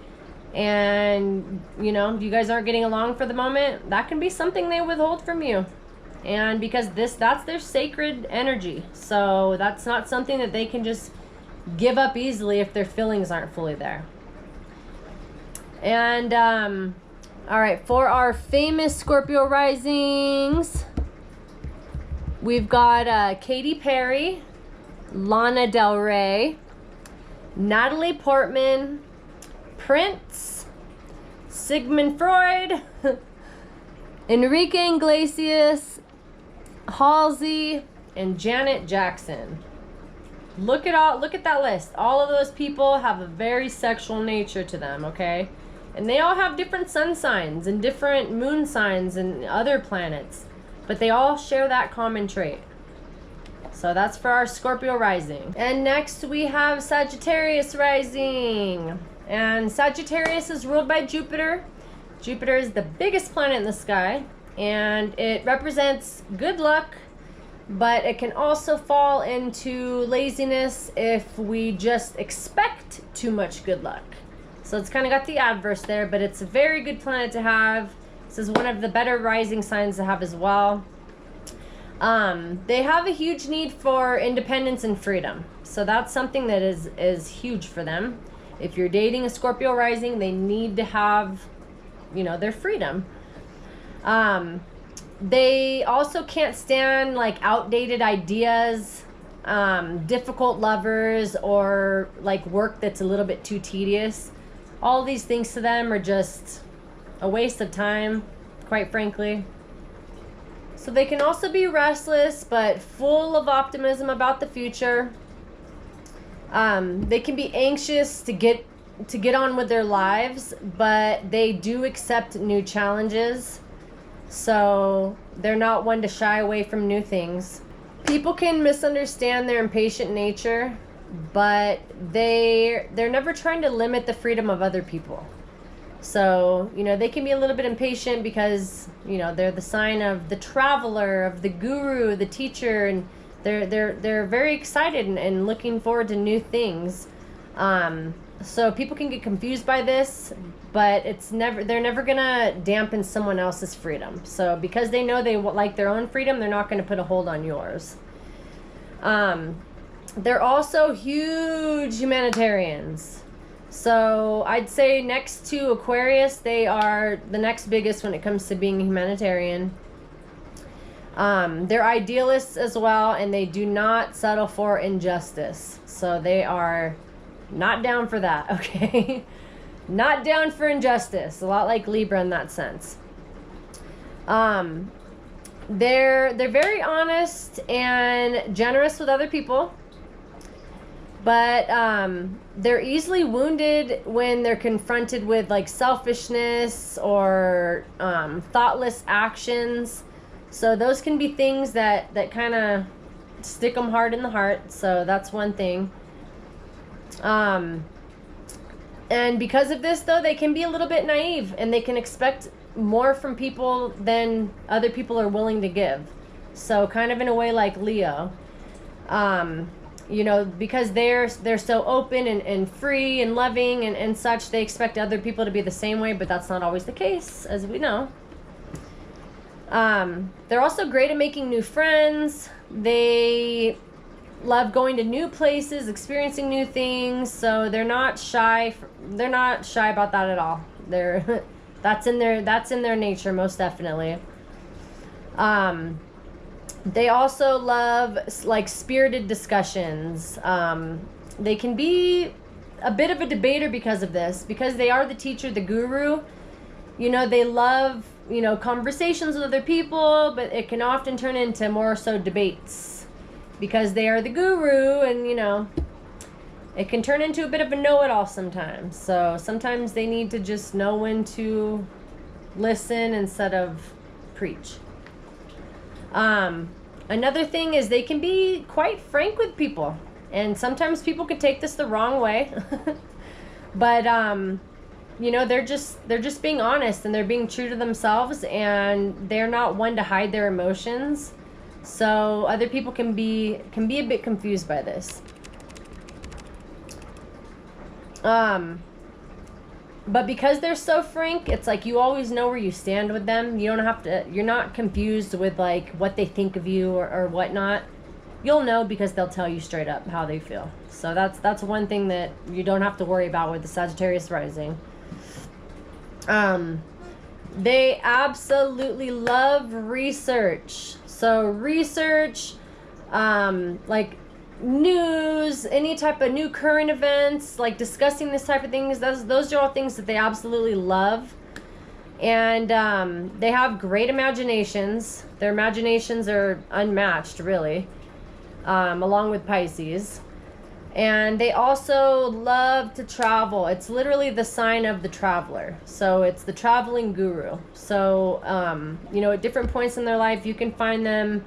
and, you know, you guys aren't getting along for the moment, that can be something they withhold from you. And because that's their sacred energy. So that's not something that they can just give up easily if their feelings aren't fully there. And, all right, for our famous Scorpio risings, we've got Katy Perry, Lana Del Rey, Natalie Portman, Prince, Sigmund Freud, Enrique Iglesias, Halsey, and Janet Jackson. Look at that list. All of those people have a very sexual nature to them, okay? And they all have different sun signs and different moon signs and other planets, but they all share that common trait. So that's for our Scorpio rising. And next we have Sagittarius rising. And Sagittarius is ruled by Jupiter. Jupiter is the biggest planet in the sky, and it represents good luck, but it can also fall into laziness if we just expect too much good luck. So it's kind of got the adverse there, but it's a very good planet to have. This is one of the better rising signs to have as well. They have a huge need for independence and freedom. So that's something that is huge for them. If you're dating a Scorpio rising, they need to have, you know, their freedom. They also can't stand like outdated ideas, difficult lovers, or like work that's a little bit too tedious. All these things to them are just a waste of time, quite frankly. So they can also be restless, but full of optimism about the future. They can be anxious to get on with their lives, but they do accept new challenges. So they're not one to shy away from new things. People can misunderstand their impatient nature, but they're never trying to limit the freedom of other people. So, you know, they can be a little bit impatient because, you know, they're the sign of the traveler, of the guru, the teacher, and they're very excited and looking forward to new things. So people can get confused by this, but they're never gonna dampen someone else's freedom. So because they know they like their own freedom, they're not gonna put a hold on yours. They're also huge humanitarians. So I'd say next to Aquarius, they are the next biggest when it comes to being a humanitarian. They're idealists as well, and they do not settle for injustice. So they are not down for that, okay? Not down for injustice. A lot like Libra in that sense. They're very honest and generous with other people. But they're easily wounded when they're confronted with like selfishness or thoughtless actions. So those can be things that kind of stick them hard in the heart. So that's one thing. And because of this, though, they can be a little bit naive, and they can expect more from people than other people are willing to give. So kind of in a way like Leo. You know, because they're so open and free and loving and such, they expect other people to be the same way, but that's not always the case, as we know. They're also great at making new friends. They love going to new places, experiencing new things, so they're not shy. They're not shy about that at all. They're that's in their nature, most definitely. They also love like spirited discussions. They can be a bit of a debater because of this, because they are the teacher, the guru. You know, they love, you know, conversations with other people, but it can often turn into more so debates because they are the guru, and you know, it can turn into a bit of a know-it-all sometimes. So sometimes they need to just know when to listen instead of preach. Another thing is they can be quite frank with people, and sometimes people could take this the wrong way. But you know, they're just being honest, and they're being true to themselves, and they're not one to hide their emotions. So other people can be a bit confused by this. But because they're so frank, it's like you always know where you stand with them. You don't have to, you're not confused with like what they think of you or whatnot. You'll know because they'll tell you straight up how they feel. So that's one thing that you don't have to worry about with the Sagittarius rising. They absolutely love research. So research, like news, any type of new current events, like discussing this type of things, those are all things that they absolutely love. And they have great imaginations. Their imaginations are unmatched, really, along with Pisces. And they also love to travel. It's literally the sign of the traveler. So it's the traveling guru. So you know, at different points in their life, you can find them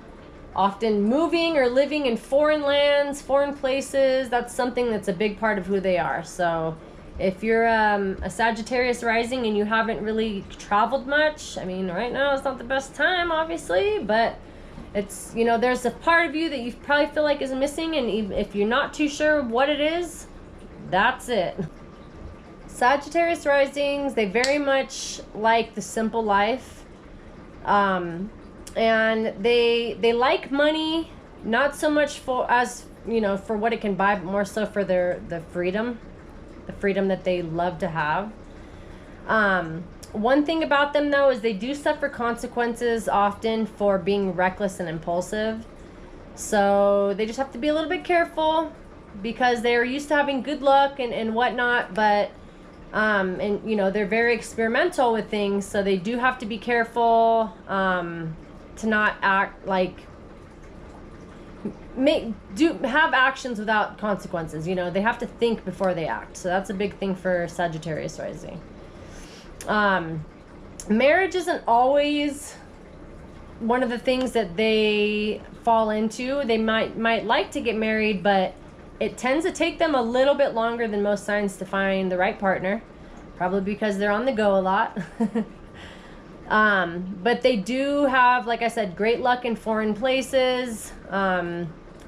often moving or living in foreign lands, foreign places. That's something that's a big part of who they are. So if you're a Sagittarius rising and you haven't really traveled much, I mean, right now is not the best time, obviously, but it's, you know, there's a part of you that you probably feel like is missing, and if you're not too sure what it is, that's it. Sagittarius risings, they very much like the simple life. And they like money, not so much for, as you know, for what it can buy, but more so for the freedom that they love to have. One thing about them, though, is they do suffer consequences often for being reckless and impulsive. So they just have to be a little bit careful, because they're used to having good luck and whatnot, but and you know, they're very experimental with things, so they do have to be careful to not act like have actions without consequences. You know, they have to think before they act. So that's a big thing for Sagittarius rising. Marriage isn't always one of the things that they fall into. They might like to get married, but it tends to take them a little bit longer than most signs to find the right partner, probably because they're on the go a lot. But they do have, like I said, great luck in foreign places,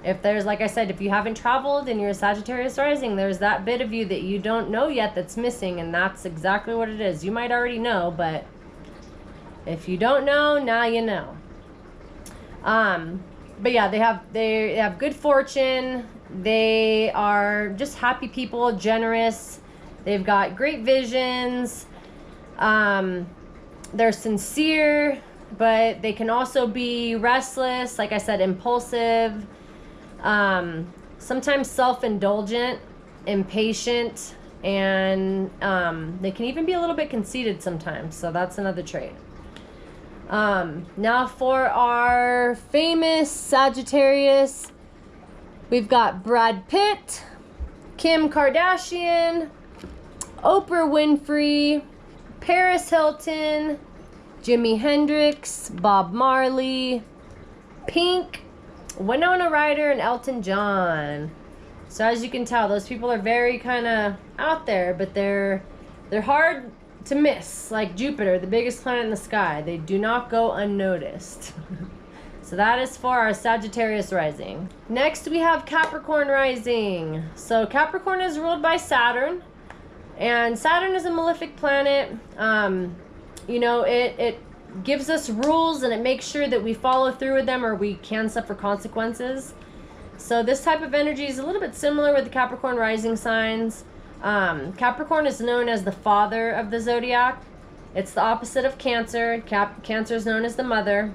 If there's, like I said, if you haven't traveled and you're a Sagittarius rising, there's that bit of you that you don't know yet that's missing, and that's exactly what it is. You might already know, but if you don't know, now you know. But yeah, they have good fortune. They are just happy people, generous. They've got great visions. They're sincere, but they can also be restless, like I said, impulsive, sometimes self-indulgent, impatient, and they can even be a little bit conceited sometimes. So that's another trait. Now for our famous Sagittarius, we've got Brad Pitt, Kim Kardashian, Oprah Winfrey, Paris Hilton, Jimi Hendrix, Bob Marley, Pink, Winona Ryder, and Elton John. So as you can tell, those people are very kind of out there, but they're hard to miss, like Jupiter, the biggest planet in the sky. They do not go unnoticed. So that is for our Sagittarius rising. Next we have Capricorn rising. So Capricorn is ruled by Saturn, and Saturn is a malefic planet. You know, it gives us rules and it makes sure that we follow through with them or we can suffer consequences. So this type of energy is a little bit similar with the Capricorn rising signs. Capricorn is known as the father of the zodiac. It's the opposite of Cancer. Cancer is known as the mother.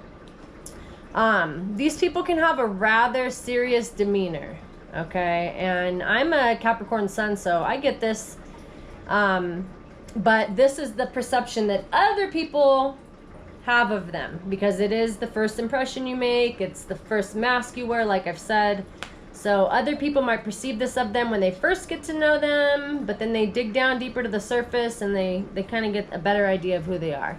These people can have a rather serious demeanor, okay? And I'm a Capricorn sun, so I get this. But this is the perception that other people have of them, because it is the first impression you make. It's the first mask you wear, like I've said. So other people might perceive this of them when they first get to know them, but then they dig down deeper to the surface and they kind of get a better idea of who they are.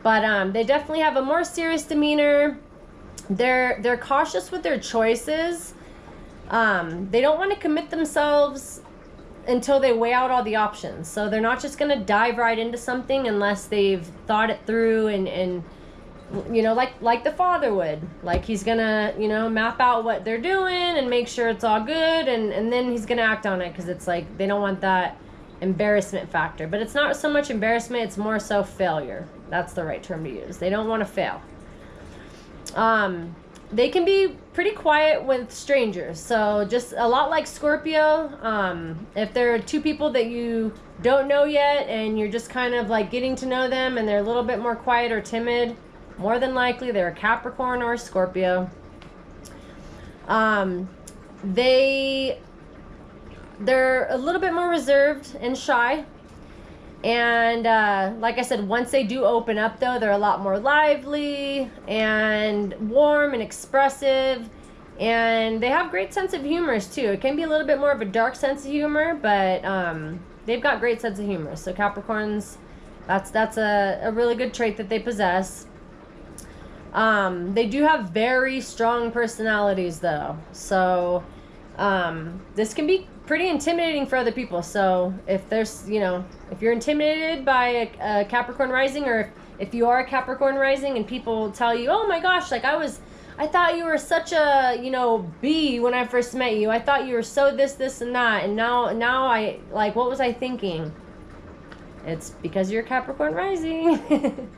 But they definitely have a more serious demeanor. They're cautious with their choices. They don't want to commit themselves until they weigh out all the options. So they're not just going to dive right into something unless they've thought it through and you know, like the father would. Like he's gonna, you know, map out what they're doing and make sure it's all good, and then he's gonna act on it, because it's like they don't want that embarrassment factor. But it's not so much embarrassment, it's more so failure. That's the right term to use. They don't want to fail. They can be pretty quiet with strangers, so just a lot like Scorpio. If there are two people that you don't know yet and you're just kind of like getting to know them and they're a little bit more quiet or timid, more than likely they're a Capricorn or a Scorpio. They're a little bit more reserved and shy. And like I said, once they do open up, though, they're a lot more lively and warm and expressive. And they have great sense of humor, too. It can be a little bit more of a dark sense of humor, but they've got great sense of humor. So Capricorns, that's a really good trait that they possess. They do have very strong personalities, though. So this can be pretty intimidating for other people. So if there's, you know, if you're intimidated by a Capricorn rising, or if you are a Capricorn rising and people tell you, oh my gosh, like I thought you were such a, you know, bee when I first met you. I thought you were so this and that, and now I, like, what was I thinking? It's because you're Capricorn rising.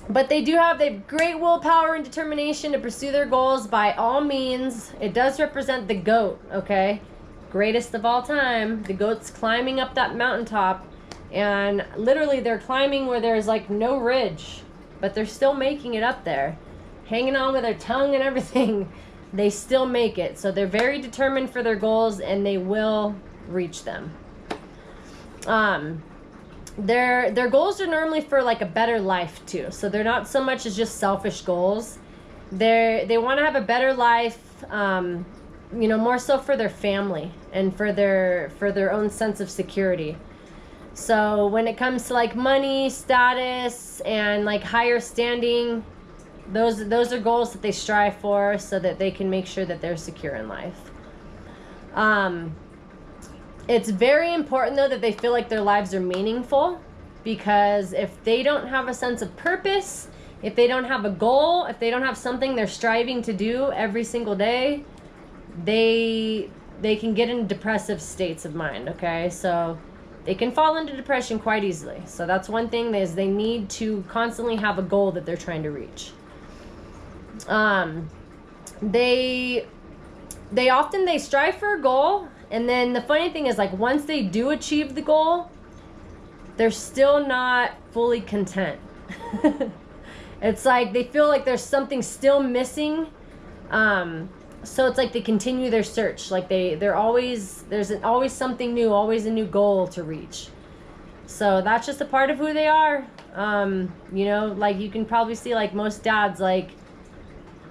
But they have great willpower and determination to pursue their goals by all means. It does represent the goat, okay? Greatest of all time. The goat's climbing up that mountaintop, and literally they're climbing where there's like no ridge, but they're still making it up there. Hanging on with their tongue and everything. They still make it. So they're very determined for their goals, and they will reach them. Their goals are normally for like a better life too. So they're not so much as just selfish goals. They want to have a better life, you know, more so for their family and for their own sense of security. So when it comes to like money, status, and like higher standing, those are goals that they strive for, so that they can make sure that they're secure in life. It's very important, though, that they feel like their lives are meaningful, because if they don't have a sense of purpose if they don't have a goal, if they don't have something they're striving to do every single day, they can get into depressive states of mind, okay? So they can fall into depression quite easily. So that's one thing, is they need to constantly have a goal that they're trying to reach. They strive for a goal, and then the funny thing is, like, once they do achieve the goal, they're still not fully content. It's like they feel like there's something still missing. So it's like they continue their search. Like there's always something new, always a new goal to reach. So that's just a part of who they are. You know, like you can probably see, like most dads, like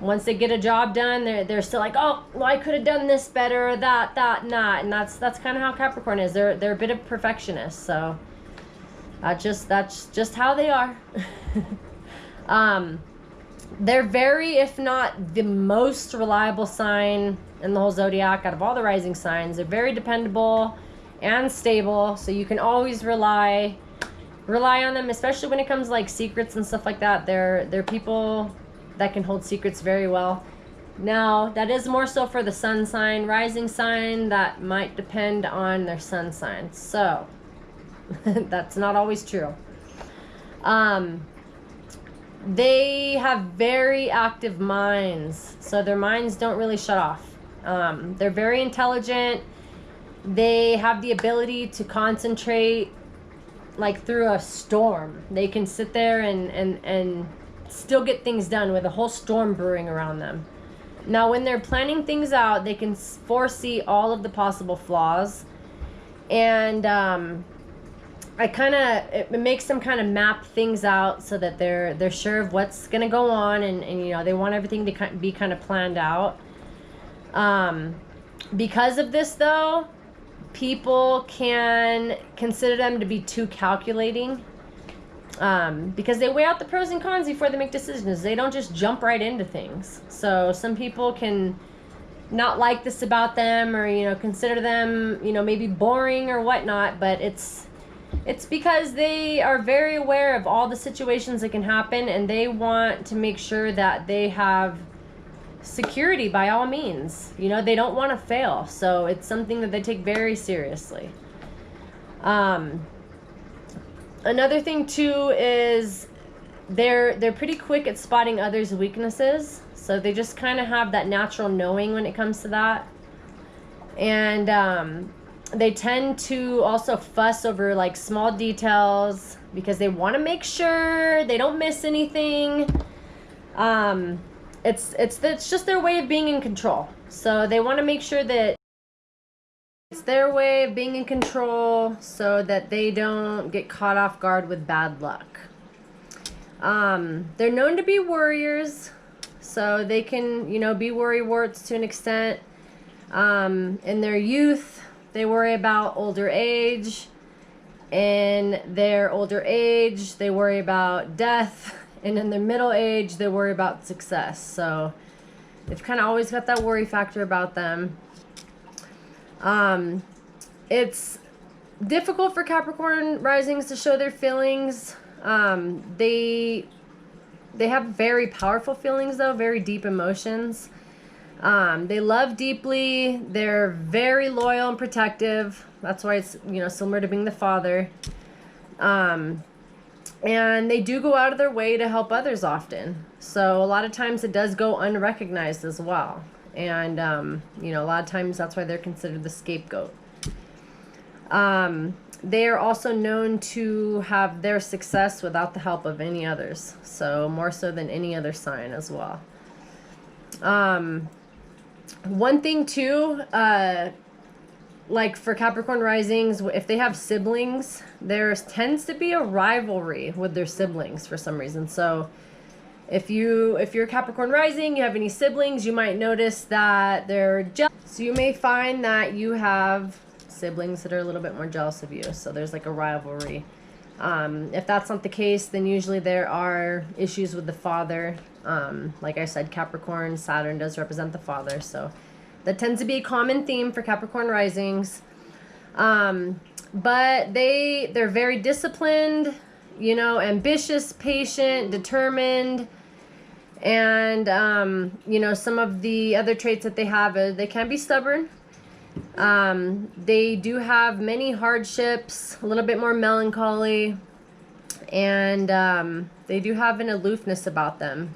once they get a job done, they're still like, oh, well, I could have done this better, or that, not. And that's kind of how Capricorn is. They're a bit of perfectionists. So that's just how they are. They're very, if not the most reliable sign in the whole zodiac out of all the rising signs. They're very dependable and stable, so you can always rely on them, especially when it comes to like secrets and stuff like that. They're people that can hold secrets very well. Now, that is more so for the sun sign. Rising sign, that might depend on their sun sign. So that's not always true. They have very active minds, so their minds don't really shut off. They're very intelligent. They have the ability to concentrate like through a storm. They can sit there and still get things done with a whole storm brewing around them. Now, when they're planning things out, they can foresee all of the possible flaws, and it makes them kind of map things out so that they're sure of what's going to go on, and you know, they want everything to be kind of planned out. Because of this, though, people can consider them to be too calculating, because they weigh out the pros and cons before they make decisions. They don't just jump right into things. So some people can not like this about them, or you know, consider them, you know, maybe boring or whatnot, but it's because they are very aware of all the situations that can happen, and they want to make sure that they have security by all means. You know, they don't want to fail, so it's something that they take very seriously. Another thing too is they're pretty quick at spotting others' weaknesses, so they just kind of have that natural knowing when it comes to that. And they tend to also fuss over like small details because they want to make sure they don't miss anything. It's just their way of being in control. So they want to make sure that it's their way of being in control so that they don't get caught off guard with bad luck. They're known to be worriers, so they can, you know, be worrywarts to an extent. In their youth, they worry about older age. In their older age, they worry about death. And in their middle age, they worry about success. So they've kind of always got that worry factor about them. It's difficult for Capricorn risings to show their feelings. They have very powerful feelings, though, very deep emotions. They love deeply. They're very loyal and protective. That's why it's, you know, similar to being the father. And they do go out of their way to help others often. So a lot of times it does go unrecognized as well. And, you know, a lot of times that's why they're considered the scapegoat. They are also known to have their success without the help of any others. So more so than any other sign as well. One thing too, like for Capricorn risings, if they have siblings, there tends to be a rivalry with their siblings for some reason. So if you're a Capricorn rising, you have any siblings, you might notice that they're jealous. So you may find that you have siblings that are a little bit more jealous of you. So there's like a rivalry. If that's not the case, then usually there are issues with the father. Like I said, Capricorn, Saturn does represent the father. So that tends to be a common theme for Capricorn risings. But they're very disciplined, you know, ambitious, patient, determined. And, you know, some of the other traits that they have is they can be stubborn. They do have many hardships, a little bit more melancholy, and they do have an aloofness about them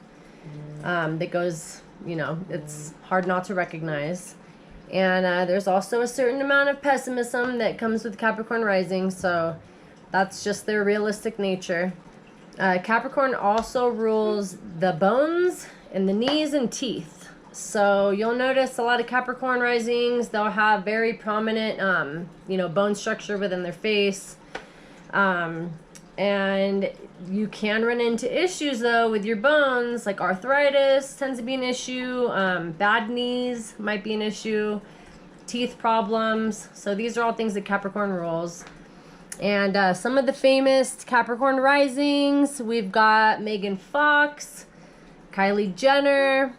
that goes, you know, it's hard not to recognize. And there's also a certain amount of pessimism that comes with Capricorn rising, so that's just their realistic nature. Capricorn also rules the bones and the knees and teeth. So you'll notice a lot of Capricorn risings, they'll have very prominent, you know, bone structure within their face. And you can run into issues, though, with your bones, like arthritis tends to be an issue. Bad knees might be an issue. Teeth problems. So these are all things that Capricorn rules. And some of the famous Capricorn risings, we've got Megan Fox, Kylie Jenner,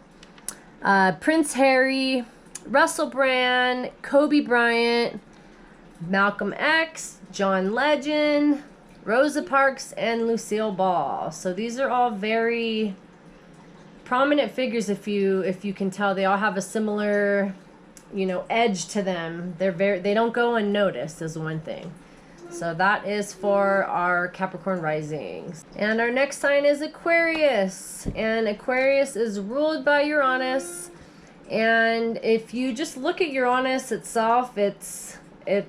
Prince Harry, Russell Brand, Kobe Bryant, Malcolm X, John Legend, Rosa Parks, and Lucille Ball. So these are all very prominent figures. If you can tell, they all have a similar, you know, edge to them. They don't go unnoticed, is one thing. So that is for our Capricorn risings. And our next sign is Aquarius. And Aquarius is ruled by Uranus. And if you just look at Uranus itself, it's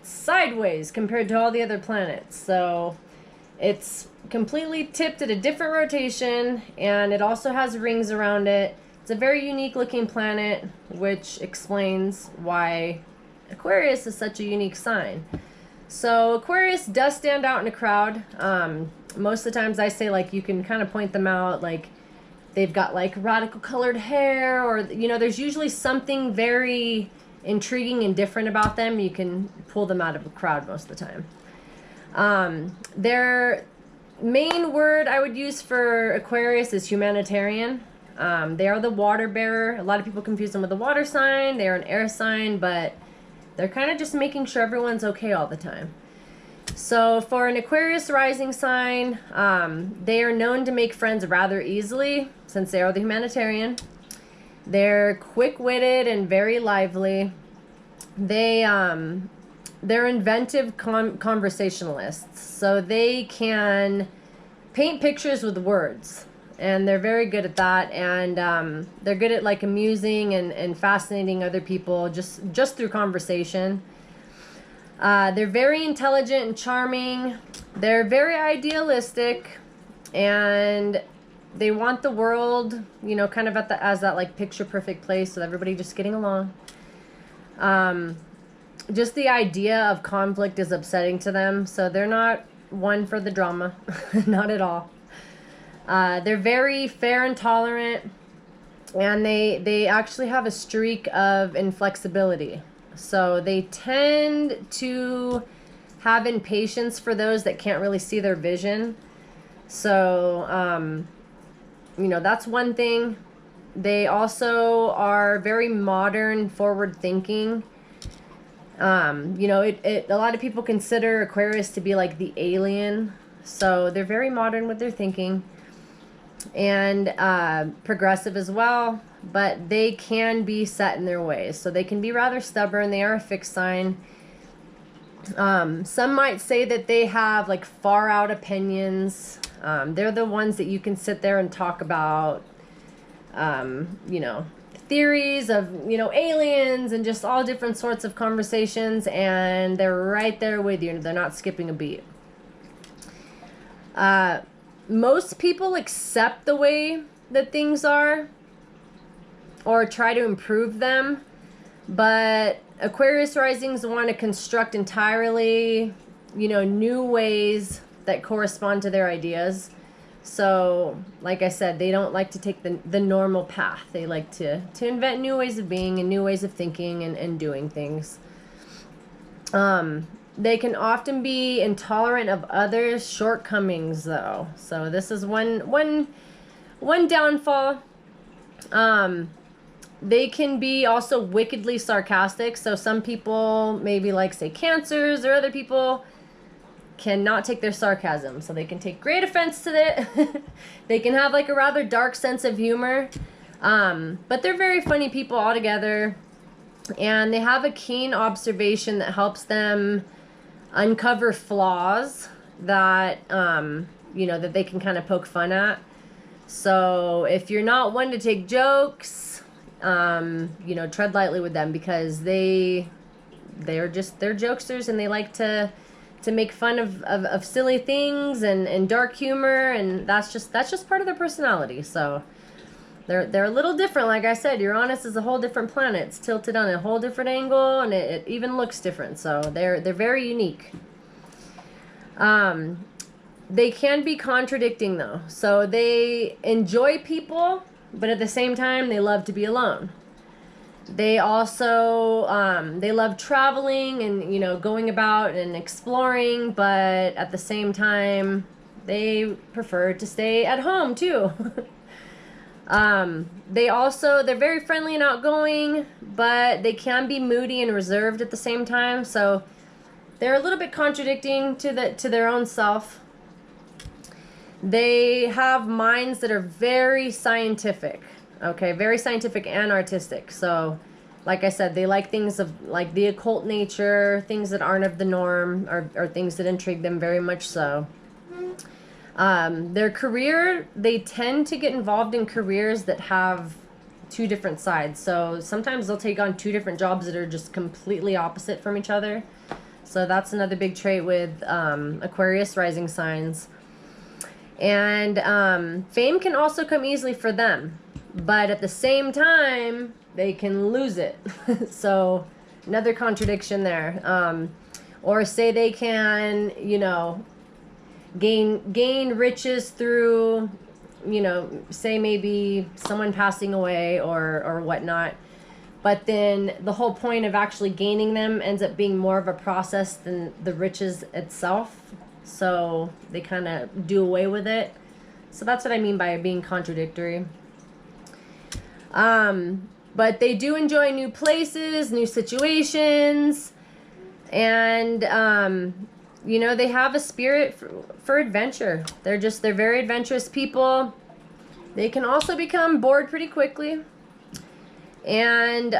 sideways compared to all the other planets. So it's completely tipped at a different rotation, and it also has rings around it. It's a very unique looking planet, which explains why Aquarius is such a unique sign. So Aquarius does stand out in a crowd. Most of the times I say, like, you can kind of point them out, like they've got like radical colored hair, or, you know, there's usually something very intriguing and different about them. You can pull them out of a crowd most of the time. Their main word I would use for Aquarius is humanitarian. They are the water bearer. A lot of people confuse them with the water sign. They are an air sign, but they're kind of just making sure everyone's okay all the time. So for an Aquarius rising sign, they are known to make friends rather easily since they are the humanitarian. They're quick-witted and very lively. They're inventive conversationalists. So they can paint pictures with words. And they're very good at that, and they're good at like amusing and fascinating other people just through conversation. They're very intelligent and charming. They're very idealistic, and they want the world, you know, kind of as that like picture perfect place with everybody just getting along. Just the idea of conflict is upsetting to them, so they're not one for the drama, not at all. They're very fair and tolerant, and they actually have a streak of inflexibility. So they tend to have impatience for those that can't really see their vision. So, you know, that's one thing. They also are very modern, forward thinking. You know, a lot of people consider Aquarius to be like the alien. So they're very modern with their thinking. And progressive as well, but they can be set in their ways, so they can be rather stubborn. They are a fixed sign. Some might say that they have like far out opinions. They're the ones that you can sit there and talk about, you know, theories of, you know, aliens and just all different sorts of conversations, and they're right there with you. They're not skipping a beat. Most people accept the way that things are or try to improve them, but Aquarius risings want to construct entirely, you know, new ways that correspond to their ideas. So, like I said, they don't like to take the normal path. They like to invent new ways of being and new ways of thinking and doing things. They can often be intolerant of others' shortcomings, though. So this is one downfall. They can be also wickedly sarcastic. So some people maybe like, say, Cancers, or other people cannot take their sarcasm. So they can take great offense to it. They can have like a rather dark sense of humor. But they're very funny people altogether. And they have a keen observation that helps them uncover flaws that, you know, that they can kind of poke fun at. So if you're not one to take jokes, you know, tread lightly with them, because they're jokesters, and they like to make fun of silly things and dark humor, and that's just part of their personality. So they're a little different. Like I said, Uranus is a whole different planet. It's tilted on a whole different angle, and it even looks different. So they're very unique. They can be contradicting though. So they enjoy people, but at the same time they love to be alone. They also they love traveling and, you know, going about and exploring, but at the same time they prefer to stay at home too. They're very friendly and outgoing, but they can be moody and reserved at the same time. So they're a little bit contradicting to their own self. They have minds that are very scientific, okay, very scientific and artistic. So, like I said, they like things of like the occult nature, things that aren't of the norm, or things that intrigue them very much so. Their career, they tend to get involved in careers that have two different sides. So sometimes they'll take on two different jobs that are just completely opposite from each other. So that's another big trait with Aquarius rising signs. And fame can also come easily for them, but at the same time they can lose it. So another contradiction there. Or say they can, you know, gain riches through, you know, say maybe someone passing away or whatnot, but then the whole point of actually gaining them ends up being more of a process than the riches itself. So they kind of do away with it. So that's what I mean by being contradictory. But they do enjoy new places, new situations, and you know, they have a spirit for adventure. They're very adventurous people. They can also become bored pretty quickly. And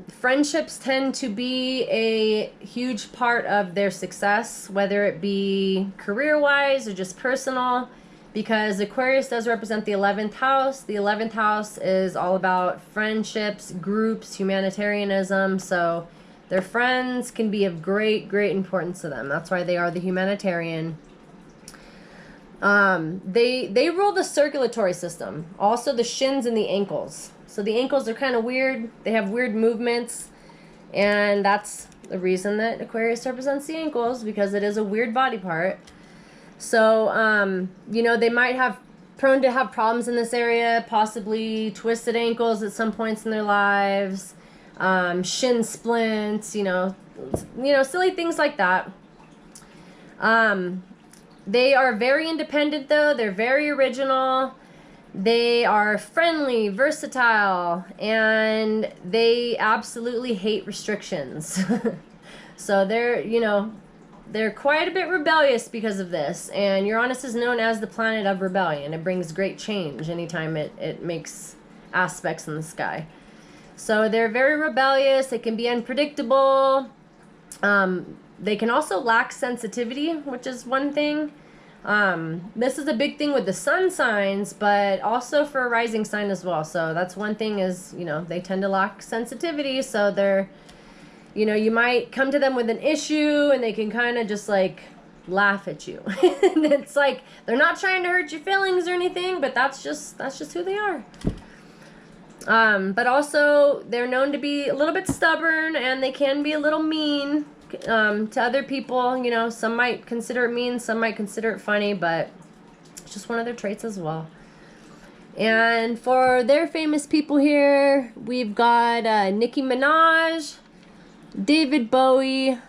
friendships tend to be a huge part of their success, whether it be career-wise or just personal, because Aquarius does represent the 11th house. The 11th house is all about friendships, groups, humanitarianism. So their friends can be of great importance to them. That's why they are the humanitarian. They rule the circulatory system, also the shins and the ankles. So the ankles are kind of weird. They have weird movements, and that's the reason that Aquarius represents the ankles, because it is a weird body part. So, you know, they might have prone to have problems in this area, possibly twisted ankles at some points in their lives, shin splints, you know, silly things like that. They are very independent though. They're very original. They are friendly, versatile, and they absolutely hate restrictions. So they're quite a bit rebellious because of this. And Uranus is known as the planet of rebellion. It brings great change anytime it makes aspects in the sky. So they're very rebellious. They can be unpredictable. They can also lack sensitivity, which is one thing. This is a big thing with the sun signs, but also for a rising sign as well. So that's one thing is, you know, they tend to lack sensitivity. So they're, you know, you might come to them with an issue and they can kind of just like laugh at you. And it's like, they're not trying to hurt your feelings or anything, but that's just who they are. But also they're known to be a little bit stubborn, and they can be a little mean to other people. You know, some might consider it mean, some might consider it funny, but it's just one of their traits as well. And for their famous people here, we've got Nicki Minaj, David Bowie,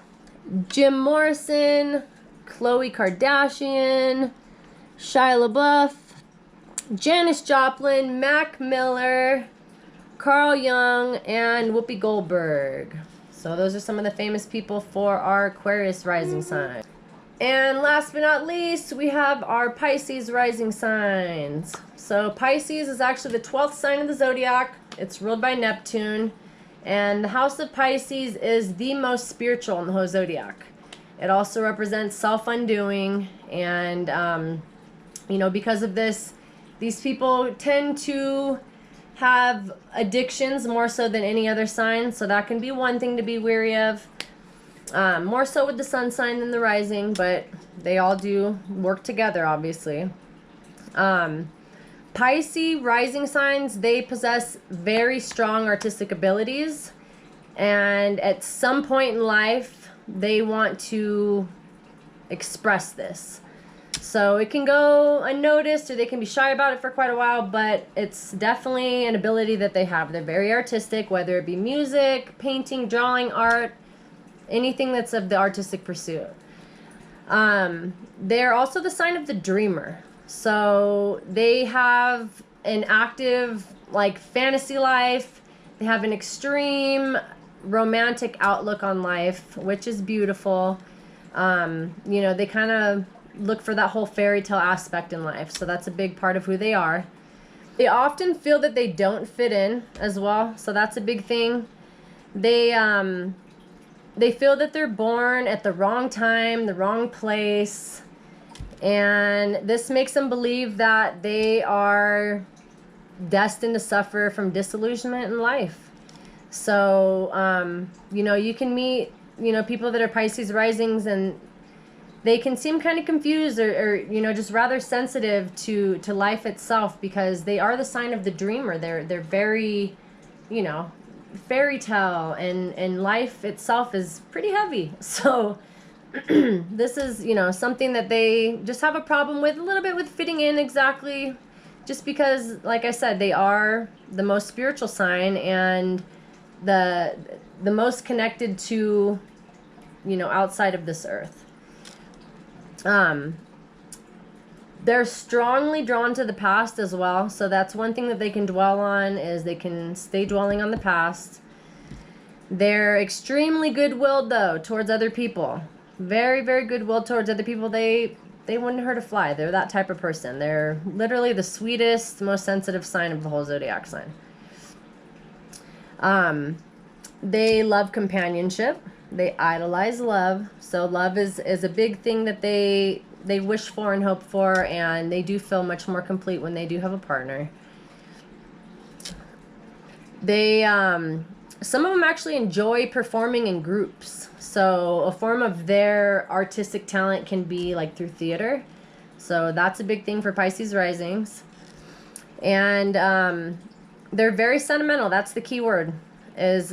Jim Morrison, Khloe Kardashian, Shia LaBeouf, Janis Joplin, Mac Miller, Carl Jung, and Whoopi Goldberg. So those are some of the famous people for our Aquarius rising sign. And last but not least, we have our Pisces rising signs. So Pisces is actually the 12th sign of the zodiac. It's ruled by Neptune. And the house of Pisces is the most spiritual in the whole zodiac. It also represents self-undoing. And, you know, because of this, these people tend to have addictions more so than any other sign. So that can be one thing to be wary of. More so with the sun sign than the rising, but they all do work together, obviously. Pisces rising signs, they possess very strong artistic abilities, and at some point in life, they want to express this. So it can go unnoticed, or they can be shy about it for quite a while, but it's definitely an ability that they have. They're very artistic, whether it be music, painting, drawing, art, anything that's of the artistic pursuit. They're also the sign of the dreamer. So they have an active, like, fantasy life. They have an extreme romantic outlook on life, which is beautiful. You know, they kind of look for that whole fairy tale aspect in life. So that's a big part of who they are. They often feel that they don't fit in as well. So that's a big thing. They feel that they're born at the wrong time, the wrong place, and this makes them believe that they are destined to suffer from disillusionment in life. So, you know, you can meet, you know, people that are Pisces risings, and they can seem kind of confused or you know, just rather sensitive to life itself, because they are the sign of the dreamer. They're very, you know, fairy tale, and life itself is pretty heavy. So this is, you know, something that they just have a problem with a little bit, with fitting in exactly, just because, like I said, they are the most spiritual sign and the most connected to, you know, outside of this earth. They're strongly drawn to the past as well. So that's one thing that they can dwell on, is they can stay dwelling on the past. They're extremely good-willed, though, towards other people. Very, very good-willed towards other people. They wouldn't hurt a fly. They're that type of person. They're literally the sweetest, most sensitive sign of the whole zodiac sign. They love companionship. They idolize love. So love is a big thing that they wish for and hope for, and they do feel much more complete when they do have a partner. They, some of them actually enjoy performing in groups. So a form of their artistic talent can be like through theater. So that's a big thing for Pisces risings. And they're very sentimental. That's the key word, is,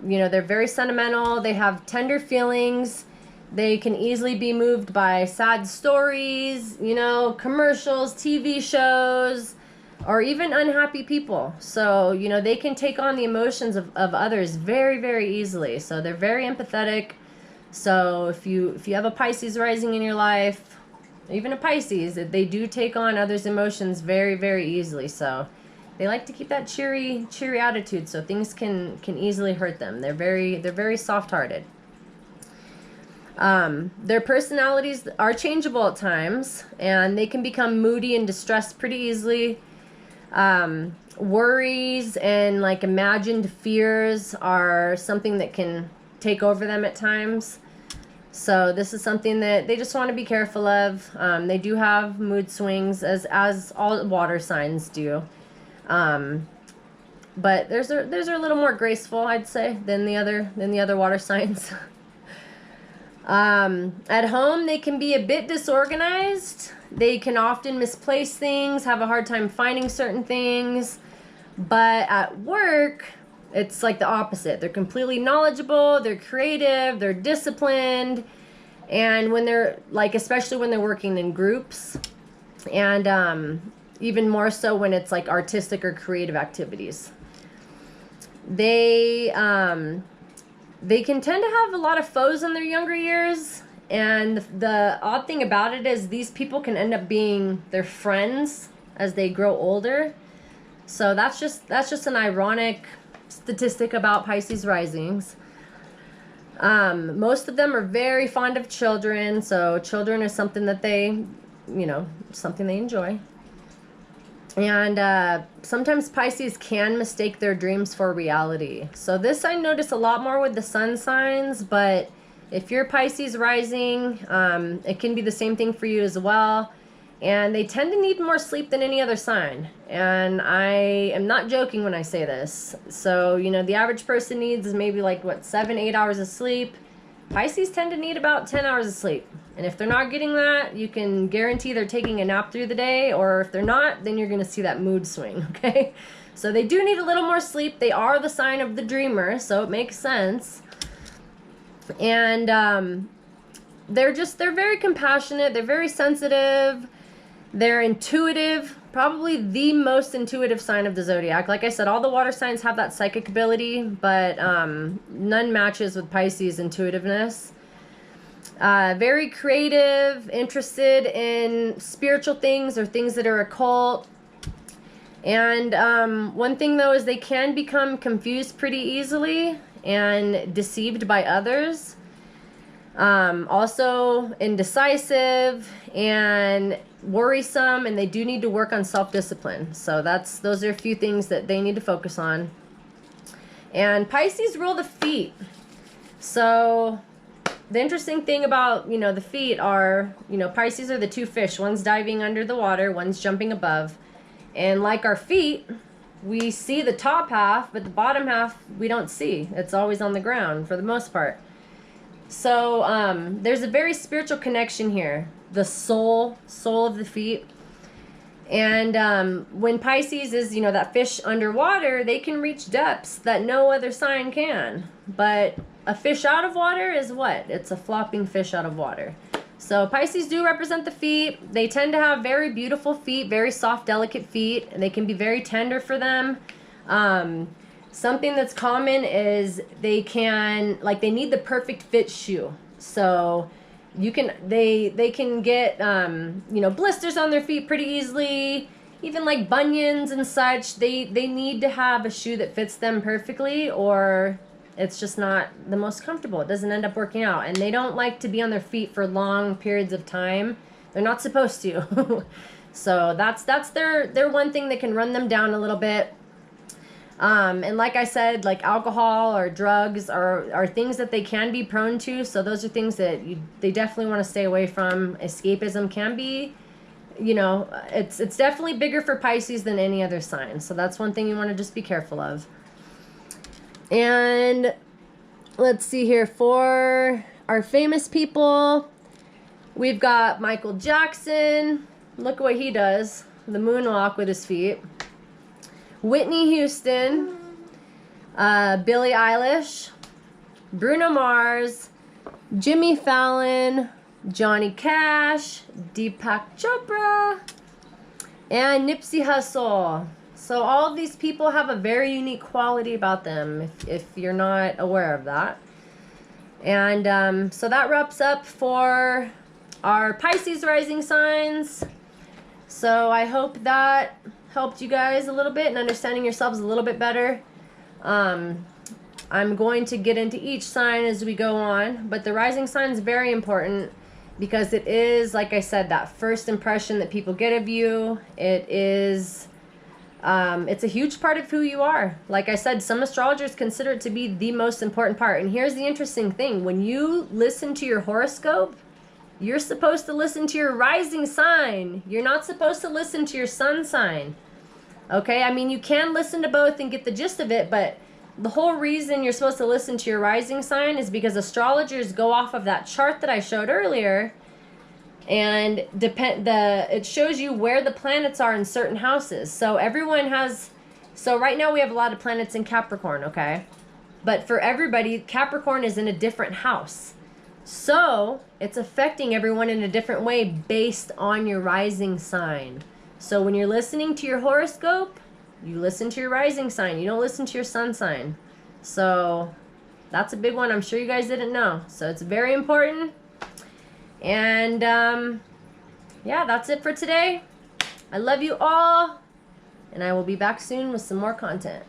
you know, they're very sentimental. They have tender feelings. They can easily be moved by sad stories, you know, commercials, TV shows, or even unhappy people. So, you know, they can take on the emotions of others very, very easily. So they're very empathetic. So if you have a Pisces rising in your life, even a Pisces, they do take on others' emotions very, very easily. So they like to keep that cheery attitude, so things can easily hurt them. They're very soft-hearted. Their personalities are changeable at times, and they can become moody and distressed pretty easily. Worries and like imagined fears are something that can take over them at times. So this is something that they just want to be careful of. They do have mood swings, as all water signs do. But theirs are a little more graceful, I'd say, than the other water signs. At home, they can be a bit disorganized. They can often misplace things, have a hard time finding certain things. But at work, it's like the opposite. They're completely knowledgeable, they're creative, they're disciplined. And when they're, like, especially when they're working in groups, and even more so when it's like artistic or creative activities. They can tend to have a lot of foes in their younger years, and the odd thing about it is these people can end up being their friends as they grow older. So that's just an ironic statistic about Pisces risings. Most of them are very fond of children, so children is something that they, something they enjoy. And sometimes Pisces can mistake their dreams for reality. So this I notice a lot more with the sun signs, but if you're Pisces rising, it can be the same thing for you as well. And they tend to need more sleep than any other sign. And I am not joking when I say this. So, the average person needs maybe 7, 8 hours of sleep. Pisces tend to need about 10 hours of sleep. And if they're not getting that, you can guarantee they're taking a nap through the day. Or if they're not, then you're going to see that mood swing, okay? So they do need a little more sleep. They are the sign of the dreamer, so it makes sense. And they're very compassionate. They're very sensitive. They're intuitive, probably the most intuitive sign of the zodiac. Like I said, all the water signs have that psychic ability, but none matches with Pisces' intuitiveness. Very creative, interested in spiritual things or things that are occult. And one thing, though, is they can become confused pretty easily and deceived by others. Also indecisive and worrisome, and they do need to work on self-discipline. So those are a few things that they need to focus on. And Pisces rule the feet. So the interesting thing about, the feet are, Pisces are the two fish. One's diving under the water, one's jumping above. And like our feet, we see the top half, but the bottom half we don't see. It's always on the ground for the most part. So there's a very spiritual connection here. The soul of the feet. And when Pisces is, that fish underwater, they can reach depths that no other sign can. But a fish out of water is what? It's a flopping fish out of water. So Pisces do represent the feet. They tend to have very beautiful feet, very soft, delicate feet. And they can be very tender for them. Something that's common is they need the perfect fit shoe. So they can get, blisters on their feet pretty easily, even like bunions and such. They need to have a shoe that fits them perfectly, or it's just not the most comfortable. It doesn't end up working out. And they don't like to be on their feet for long periods of time. They're not supposed to. So that's their one thing that can run them down a little bit. And like I said, like alcohol or drugs are things that they can be prone to. So those are things that they definitely want to stay away from. Escapism can be, it's definitely bigger for Pisces than any other sign. So that's one thing you want to just be careful of. And let's see here, for our famous people, we've got Michael Jackson. Look at what he does. The moonwalk with his feet. Whitney Houston, Billie Eilish, Bruno Mars, Jimmy Fallon, Johnny Cash, Deepak Chopra, and Nipsey Hussle. So all of these people have a very unique quality about them, if you're not aware of that. And so that wraps up for our Pisces rising signs. So I hope that helped you guys a little bit in understanding yourselves a little bit better. I'm going to get into each sign as we go on, but the rising sign is very important because it is, like I said, that first impression that people get of you. It is, it's a huge part of who you are. Like I said, some astrologers consider it to be the most important part. And here's the interesting thing. When you listen to your horoscope, you're supposed to listen to your rising sign. You're not supposed to listen to your sun sign. Okay, I mean, you can listen to both and get the gist of it, but the whole reason you're supposed to listen to your rising sign is because astrologers go off of that chart that I showed earlier, and it shows you where the planets are in certain houses. So so right now we have a lot of planets in Capricorn, okay? But for everybody, Capricorn is in a different house. So it's affecting everyone in a different way based on your rising sign. So when you're listening to your horoscope, you listen to your rising sign. You don't listen to your sun sign. So that's a big one. I'm sure you guys didn't know. So it's very important. And yeah, that's it for today. I love you all. And I will be back soon with some more content.